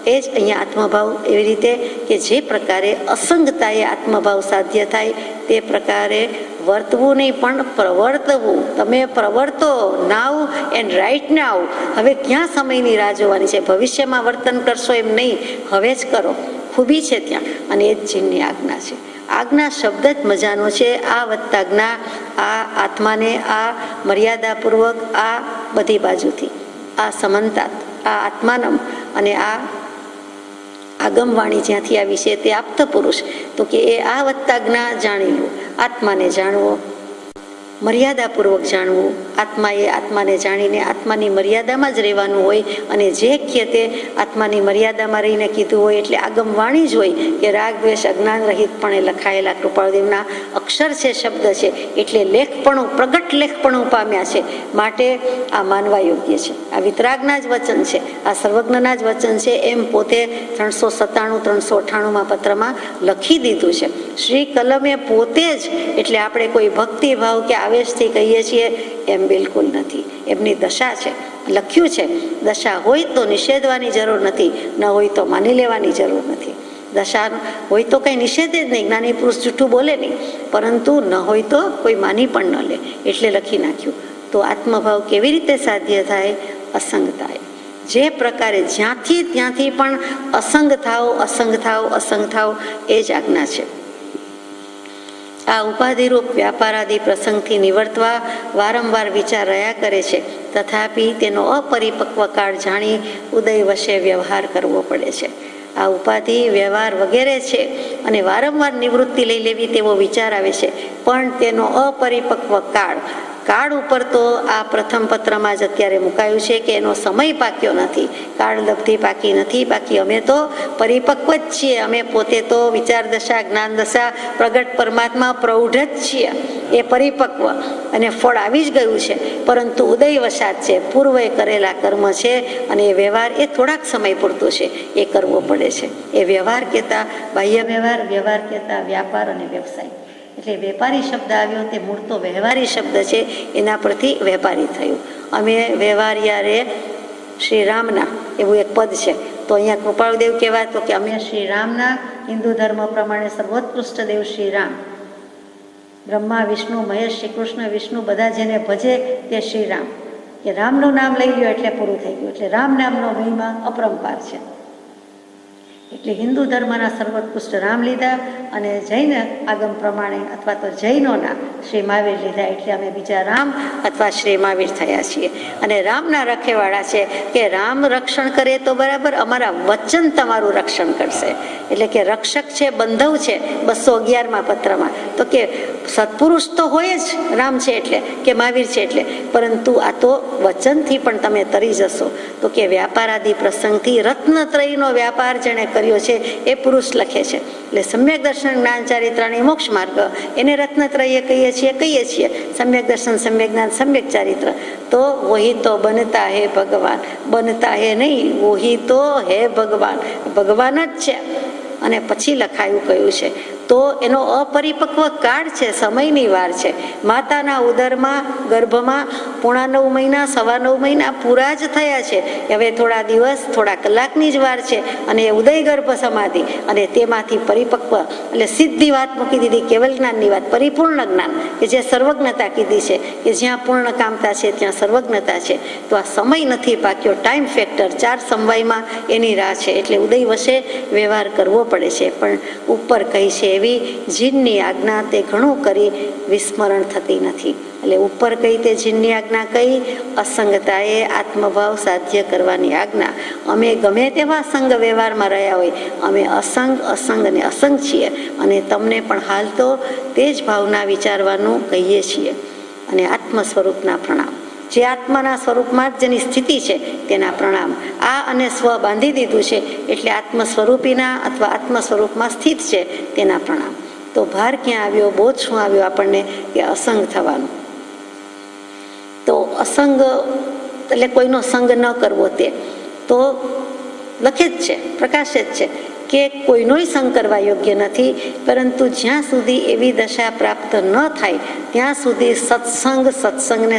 એ જ અહીંયા આત્મભાવ, એવી રીતે કે જે પ્રકારે અસંગતાએ આત્મભાવ સાધ્ય થાય તે પ્રકારે વર્તવું નહીં પણ પ્રવર્તવું. તમે પ્રવર્તો, નાવ એન્ડ રાઈટ નાવ. હવે ક્યાં સમયની રાહ જોવાની છે? ભવિષ્યમાં વર્તન કરશો એમ નહીં, હવે જ કરો, ખૂબી છે ત્યાં. અને એ જ જીવની આજ્ઞા છે. આજ્ઞા શબ્દ જ મજાનો છે. આ વત્તા જ્ઞા, આ આત્માને આ મર્યાદાપૂર્વક આ બધી બાજુથી આ સમંતા, આ આત્માનમ અને આ આગમવાણી જ્યાંથી આવી છે તે આપ્ત પુરુષ. તો કે એ આ વત્તા જ્ઞા જાણી લો, આત્માને જાણવો, મર્યાદાપૂર્વક જાણવું. આત્માએ આત્માને જાણીને આત્માની મર્યાદામાં જ રહેવાનું હોય. અને જે કહે તે આત્માની મર્યાદામાં રહીને કીધું હોય એટલે આગમવાણી જ હોય કે રાગ દ્વેષ અજ્ઞાન રહિતપણે લખાયેલા કૃપાળુદેવના અક્ષર છે, શબ્દ છે, એટલે લેખપણું, પ્રગટ લેખપણું પામ્યા છે. માટે આ માનવા યોગ્ય છે. આ વિતરાગના જ વચન છે, આ સર્વજ્ઞના જ વચન છે, એમ પોતે 397-398માં પત્રમાં લખી દીધું છે. શ્રી કલમે પોતે જ. એટલે આપણે કોઈ ભક્તિભાવ કે આવેશથી કહીએ છીએ એમ બિલકુલ નથી. એમની દશા છે, લખ્યું છે. દશા હોય તો નિષેધવાની જરૂર નથી, ન હોય તો માની લેવાની જરૂર નથી. દશા હોય તો કંઈ નિષેધે જ નહીં, જ્ઞાની પુરુષ જૂઠું બોલે નહીં, પરંતુ ન હોય તો કોઈ માની પણ ન લે, એટલે લખી નાખ્યું. તો આત્મભાવ કેવી રીતે સાધ્ય થાય? અસંગતાએ. જે પ્રકારે જ્યાંથી ત્યાંથી પણ અસંગ થાવ, અસંગ થાવ, અસંગ થાવ, એ જ આજ્ઞા છે. આ ઉપાધિરૂપ વ્યાપારાદિ પ્રસંગથી નિવર્તવા વારંવાર વિચાર રહ્યા કરે છે. તથાપિ તેનો અપરિપક્વ કાળ જાણી ઉદય વશે વ્યવહાર કરવો પડે છે. આ ઉપાધિ, વ્યવહાર વગેરે છે અને વારંવાર નિવૃત્તિ લઈ લેવી તેવો વિચાર આવે છે, પણ તેનો અપરિપક્વ કાળ ઉપર તો આ પ્રથમ પત્રમાં જ અત્યારે મુકાયું છે કે એનો સમય પાક્યો નથી, કાળ લબ્ધિ પાકી નથી. બાકી અમે તો પરિપક્વ જ છીએ. અમે પોતે તો વિચાર દશા, જ્ઞાન દશા, પ્રગટ પરમાત્મા પ્રૌઢ જ છીએ. એ પરિપક્વ અને ફળ આવી જ ગયું છે, પરંતુ ઉદય વશાત છે, પૂર્વે કરેલા કર્મ છે અને એ વ્યવહાર એ થોડાક સમય પૂરતો છે, એ કરવો પડે છે. એ વ્યવહાર કહેતા બાહ્ય વ્યવહાર, વ્યવહાર કહેતા વ્યાપાર અને વ્યવસાય. એટલે વેપારી શબ્દ આવ્યો તે મૂળ તો વ્યવહારી શબ્દ છે, એના પરથી વેપારી થયું. અમે વ્યવહારિયા રે શ્રી રામના, એવું એક પદ છે. તો અહીંયા કૃપાળુદેવ કહેવાય તો કે અમે શ્રી રામના, હિન્દુ ધર્મ પ્રમાણે સર્વોત્કૃષ્ટ દેવ શ્રી રામ, બ્રહ્મા, વિષ્ણુ, મહેશ, શ્રી કૃષ્ણ, વિષ્ણુ બધા જેને ભજે તે શ્રી રામ. કે રામનું નામ લઈ લ્યો એટલે પૂરું થઈ ગયું. એટલે રામ નામનો મહિમા અપરંપાર છે. એટલે હિન્દુ ધર્મના સર્વોત્કૃષ્ટ રામ લીધા અને જૈન આગમ પ્રમાણે અથવા તો જૈનોના શ્રી મહાવીર લીધા. એટલે અમે બીજા રામ અથવા શ્રી મહાવીર થયા છીએ. અને રામના રખેવાળા છે કે રામ રક્ષણ કરે તો બરાબર, અમારા વચન તમારું રક્ષણ કરશે. એટલે કે રક્ષક છે, બંધવ છે 211માં પત્રમાં. તો કે સત્પુરુષ તો હોય જ રામ છે એટલે કે મહાવીર છે એટલે, પરંતુ આ તો વચનથી પણ તમે તરી જશો. તો કે વ્યાપારાદિ પ્રસંગથી રત્નત્રયનો વ્યાપાર જેણે કર્યો છે એ પુરુષ લખે છે. એટલે સમ્યક દર્શન, જ્ઞાન, ચારિત્ર અને મોક્ષ માર્ગ એને રત્નત્રય કહીએ છીએ. સમ્યક દર્શન, સમ્યક જ્ઞાન, સમ્યક ચારિત્ર. તો વહી તો બનતા હે ભગવાન, બનતા હે નહીં, વહી તો હે ભગવાન, ભગવાન જ છે. અને પછી લખાયું કયું છે તો એનો અપરિપક્વ કાળ છે, સમયની વાર છે. માતાના ઉદરમાં ગર્ભમાં 9.5 મહિના, 9.25 મહિના પૂરા જ થયા છે. હવે થોડા દિવસ, થોડા કલાકની જ વાર છે અને એ ઉદય ગર્ભ સમાધિ અને તેમાંથી પરિપક્વ એટલે સીધી વાત મૂકી દીધી, કેવલ જ્ઞાનની વાત, પરિપૂર્ણ જ્ઞાન કે જે સર્વજ્ઞતા કીધી છે કે જ્યાં પૂર્ણ કામતા છે ત્યાં સર્વજ્ઞતા છે. તો આ સમય નથી પાક્યો, ટાઈમ ફેક્ટર 4 સમવાયમાં એની રાહ છે. એટલે ઉદય વશે વ્યવહાર કરવો પડે છે. પણ ઉપર કહી છે એવી જીનની આજ્ઞા તે ઘણું કરી વિસ્મરણ થતી નથી. એટલે ઉપર કઈ તે જીનની આજ્ઞા કઈ, અસંગતાએ આત્મભાવ સાધ્ય કરવાની આજ્ઞા. અમે ગમે તેવા સંગ વ્યવહારમાં રહ્યા હોય, અમે અસંગ અને અસંગ છીએ અને તમને પણ હાલ તો તે જ ભાવના વિચારવાનું કહીએ છીએ. અને આત્મ સ્વરૂપના પ્રણામ, જે આત્માના સ્વરૂપમાં જ જેની સ્થિતિ છે તેના પ્રણામ. આ અને સ્વ બાંધી દીધું છે એટલે આત્મ સ્વરૂપીના અથવા આત્મ સ્વરૂપમાં સ્થિત છે તેના પ્રણામ. તો ભાર ક્યાં આવ્યો, બોધ શું આવ્યો આપણને કે અસંગ થવાનું. તો અસંગ એટલે કોઈનો સંગ ન કરવો, તે તો લખે જ છે, પ્રકાશે જ છે કે કોઈનોય સંગ કરવા યોગ્ય નથી. પરંતુ જ્યાં સુધી એવી દશા પ્રાપ્ત ન થાય ત્યાં સુધી સત્સંગ ને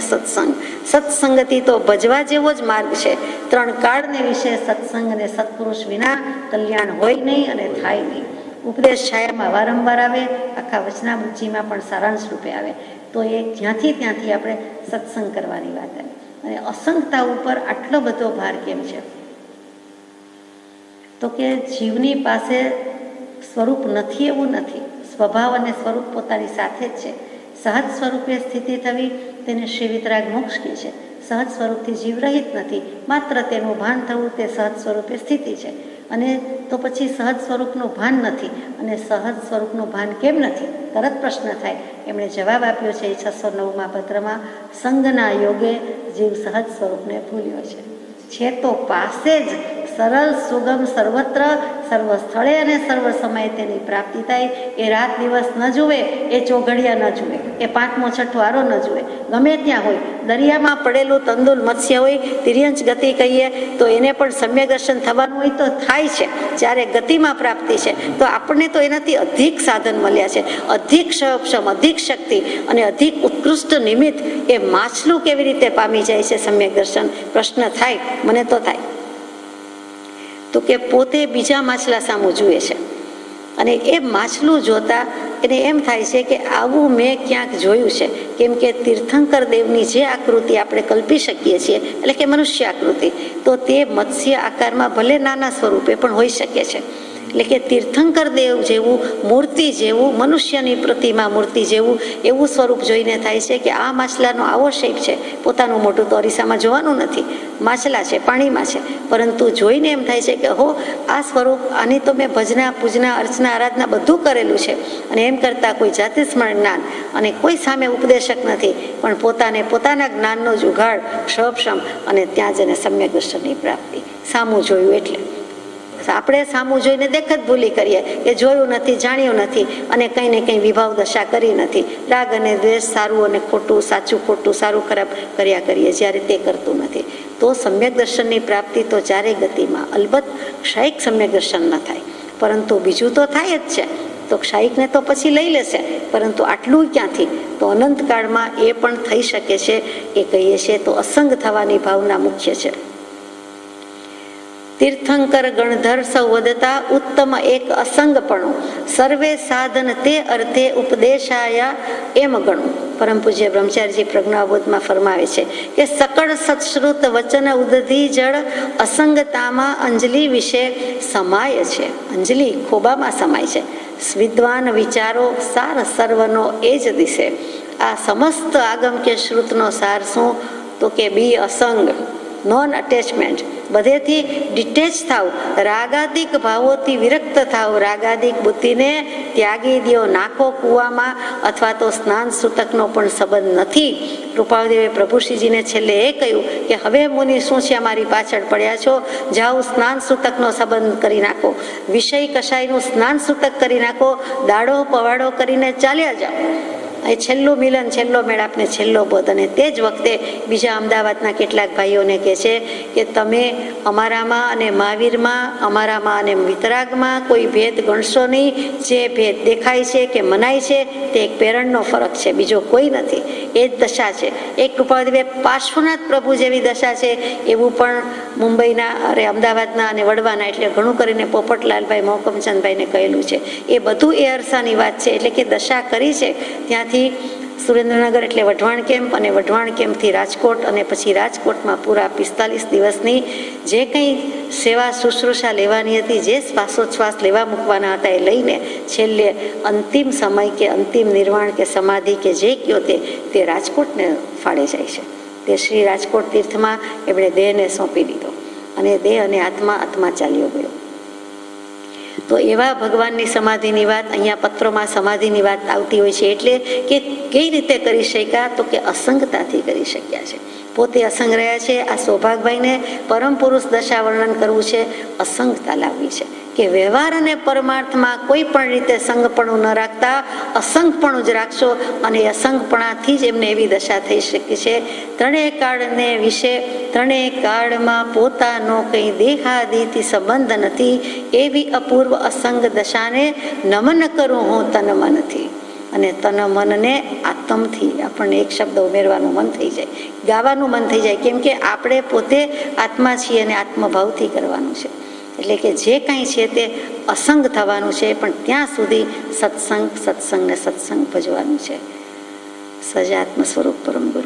સત્સંગથી તો ભજવા જેવો જ માર્ગ છે. 3 કાળને વિશે સત્સંગ અને સત્પુરુષ વિના કલ્યાણ હોય નહીં અને થાય નહીં. ઉપદેશ છાયામાં વારંવાર આવે, આખા વચનામૃતજીમાં પણ સારાંશ રૂપે આવે. તો એ ત્યાંથી આપણે સત્સંગ કરવાની વાત આવી. અને અસંગતા ઉપર આટલો બધો ભાર કેમ છે? તો કે જીવની પાસે સ્વરૂપ નથી એવું નથી, સ્વભાવ અને સ્વરૂપ પોતાની સાથે જ છે. સહજ સ્વરૂપે સ્થિતિ થવી તેને શ્રી વિતરાગ મોક્ષ કહે છે. સહજ સ્વરૂપથી જીવ રહિત નથી, માત્ર તેનું ભાન થવું તે સહજ સ્વરૂપે સ્થિતિ છે. અને તો પછી સહજ સ્વરૂપનું ભાન નથી અને સહજ સ્વરૂપનું ભાન કેમ નથી? તરત પ્રશ્ન થાય. એમણે જવાબ આપ્યો છે 609માં પત્રમાં, સંગના યોગે જીવ સહજ સ્વરૂપને ભૂલ્યો છે તો પાસે જ સરળ સુગમ સર્વત્ર સર્વ સ્થળે અને સર્વ સમયે તેની પ્રાપ્તિ થાય. એ રાત દિવસ ન જુએ, એ ચોઘડિયા ન જુએ, એ 5મો 6ઠો આરો ન જુએ, ગમે ત્યાં હોય, દરિયામાં પડેલું તંદુલ મત્સ્ય હોય, તિર્યંચ ગતિ કહીએ તો એને પણ સમ્યક દર્શન થવાનું હોય તો થાય છે જ્યારે ગતિમાં પ્રાપ્તિ છે. તો આપણને તો એનાથી અધિક સાધન મળ્યા છે, અધિક સક્ષમ, અધિક શક્તિ અને અધિક ઉત્કૃષ્ટ નિમિત્ત. એ માછલું કેવી રીતે પામી જાય છે સમ્યક દર્શન? પ્રશ્ન થાય, મને તો થાય. તો કે પોતે બીજા માછલા સામું જુએ છે અને એ માછલું જોતા એને એમ થાય છે કે આવું મેં ક્યાંક જોયું છે. કેમ કે તીર્થંકર દેવની જે આકૃતિ આપણે કલ્પી શકીએ છીએ, એટલે કે મનુષ્ય આકૃતિ, તો તે મત્સ્ય આકારમાં ભલે નાના સ્વરૂપે પણ હોઈ શકે છે. એટલે કે તીર્થંકર દેવ જેવું, મૂર્તિ જેવું, મનુષ્યની પ્રતિમા મૂર્તિ જેવું એવું સ્વરૂપ જોઈને થાય છે કે આ માછલાનો આવો શેપ છે. પોતાનું મોઢું તો અરીસામાં જોવાનું નથી, માછલા છે, પાણીમાં છે, પરંતુ જોઈને એમ થાય છે કે હો આ સ્વરૂપ, આની તો મેં ભજના, પૂજના, અર્ચના, આરાધના બધું કરેલું છે. અને એમ કરતાં કોઈ જાતિ સ્મરણ જ્ઞાન અને કોઈ સામે ઉપદેશક નથી, પણ પોતાના જ્ઞાનનો જ ઉઘાડ, સક્ષમ અને ત્યાં જઈને સમ્યક દર્શનની પ્રાપ્તિ. સામું જોયું એટલે આપણે સામું જોઈને દેખ જ ભૂલી કરીએ કે જોયું નથી, જાણ્યું નથી અને કંઈ ને કંઈ વિભાવ દશા કરી નથી. રાગ અને દ્વેષ, સારું અને ખોટું, સાચું ખોટું, સારું ખરાબ કર્યા કરીએ, જ્યારે તે કરતું નથી. તો સમ્યક દર્શનની પ્રાપ્તિ તો ચારે ગતિમાં, અલબત્ત ક્ષાયિક સમ્યક દર્શન ન થાય, પરંતુ બીજું તો થાય જ છે. તો ક્ષાયિકને તો પછી લઈ લેશે, પરંતુ આટલું ક્યાંથી? તો અનંતકાળમાં એ પણ થઈ શકે છે. એ કહીએ છીએ તો અસંગ થવાની ભાવના મુખ્ય છે. તીર્થંકર ગણધર સૌ વધતા ઉત્તમ એક અસંગપણું, સર્વે સાધન તે અર્થે ઉપદેશાયા એમ ગણું. પરમ પૂજ્ય બ્રહ્મચારીજી પ્રજ્ઞાબોધમાં ફરમાવે છે કે સકળ સત્શ્રુત વચન ઉદધી જળ અસંગતામાં અંજલિ વિશે સમાય છે. અંજલિ ખોબામાં સમાય છે. વિદ્વાન વિચારો સાર સર્વનો એ જ દિશે. આ સમસ્ત આગમ કે શ્રુતનો સાર શું? તો કે બી અસંગ, નોન અટેચમેન્ટ, બધેથી ડિટેચ થાવ, રાગાદિક ભાવોથી વિરક્ત થાવ, રાગાદિક બુદ્ધિને ત્યાગી દ્યો, નાખો કૂવામાં, અથવા તો સ્નાન સૂતકનો પણ સંબંધ નથી. કૃપાળુદેવે પ્રભુશ્રીજીને છેલ્લે એ કહ્યું કે હવે મુનિ શું છે, અમારી પાછળ પડ્યા છો, જાઓ સ્નાન સૂતકનો સંબંધ કરી નાખો, વિષય કશાયનું સ્નાન સૂતક કરી નાખો, દાડો પવાડો કરીને ચાલ્યા જાઓ. એ છેલ્લું મિલન, છેલ્લો મેળાપ ને છેલ્લો બોધ. અને તે જ વખતે બીજા અમદાવાદના કેટલાક ભાઈઓને કહે છે કે તમે અમારામાં અને મહાવીરમાં, અમારામાં અને વિતરાગમાં કોઈ ભેદ ગણશો નહીં. જે ભેદ દેખાય છે કે મનાય છે તે એક પ્રેરણનો ફરક છે, બીજો કોઈ નથી. એ જ દશા છે. એક કૃપાળુદેવે પાર્શ્વનાથ પ્રભુ જેવી દશા છે એવું પણ મુંબઈના અમદાવાદના અને વડવાના એટલે ઘણું કરીને પોપટલાલભાઈ મોહકમચંદભાઈને કહેલું છે. એ બધું એ અરસાની વાત છે. એટલે કે દશા કરી છે ત્યાંથી સુરેન્દ્રનગર એટલે વઢવાણ કેમ્પ, અને વઢવાણ કેમ્પથી રાજકોટ, અને પછી રાજકોટમાં પૂરા 45 દિવસની જે કંઈ સેવા શુશ્રૂષા લેવાની હતી, જે શ્વાસોચ્છ્વાસ લેવા મૂકવાના હતા એ લઈને છેલ્લે અંતિમ સમય કે અંતિમ નિર્વાણ કે સમાધિ કે જે કયો તે રાજકોટને ફાળે જાય છે. તે શ્રી રાજકોટ તીર્થમાં એમણે દેહને સોંપી દીધો અને દેહ અને આત્મા ચાલ્યો ગયો. તો એવા ભગવાનની સમાધિની વાત અહીંયા પત્રોમાં સમાધિની વાત આવતી હોય છે. એટલે કે કઈ રીતે કરી શક્યા, તો કે અસંગતાથી કરી શક્યા છે. પોતે અસંગ રહ્યા છે. આ સૌભાગભાઈને પરમ પુરુષ દશા વર્ણન કરવું છે, અસંગતા લાવવી છે કે વ્યવહાર અને પરમાર્થમાં કોઈ પણ રીતે સંગપણું ન રાખતા અસંગપણું જ રાખશો, અને અસંગપણાથી જ એમને એવી દશા થઈ શકે છે. ત્રણેય કાળને વિશે, ત્રણેય કાળમાં પોતાનો કંઈ દેહાદિથી સંબંધ નથી, એવી અપૂર્વ અસંગ દશાને નમન કરું હું તન મનથી. અને તન મનને આત્મથી આપણને એક શબ્દ ઉમેરવાનું મન થઈ જાય, ગાવાનું મન થઈ જાય, કેમ કે આપણે પોતે આત્મા છીએ અને આત્મભાવથી કરવાનું છે. એટલે કે જે કાંઈ છે તે અસંગ થવાનું છે, પણ ત્યાં સુધી સત્સંગ ને સત્સંગ ભજવાનું છે. સજાત્મ સ્વરૂપ પરમ ગુરુ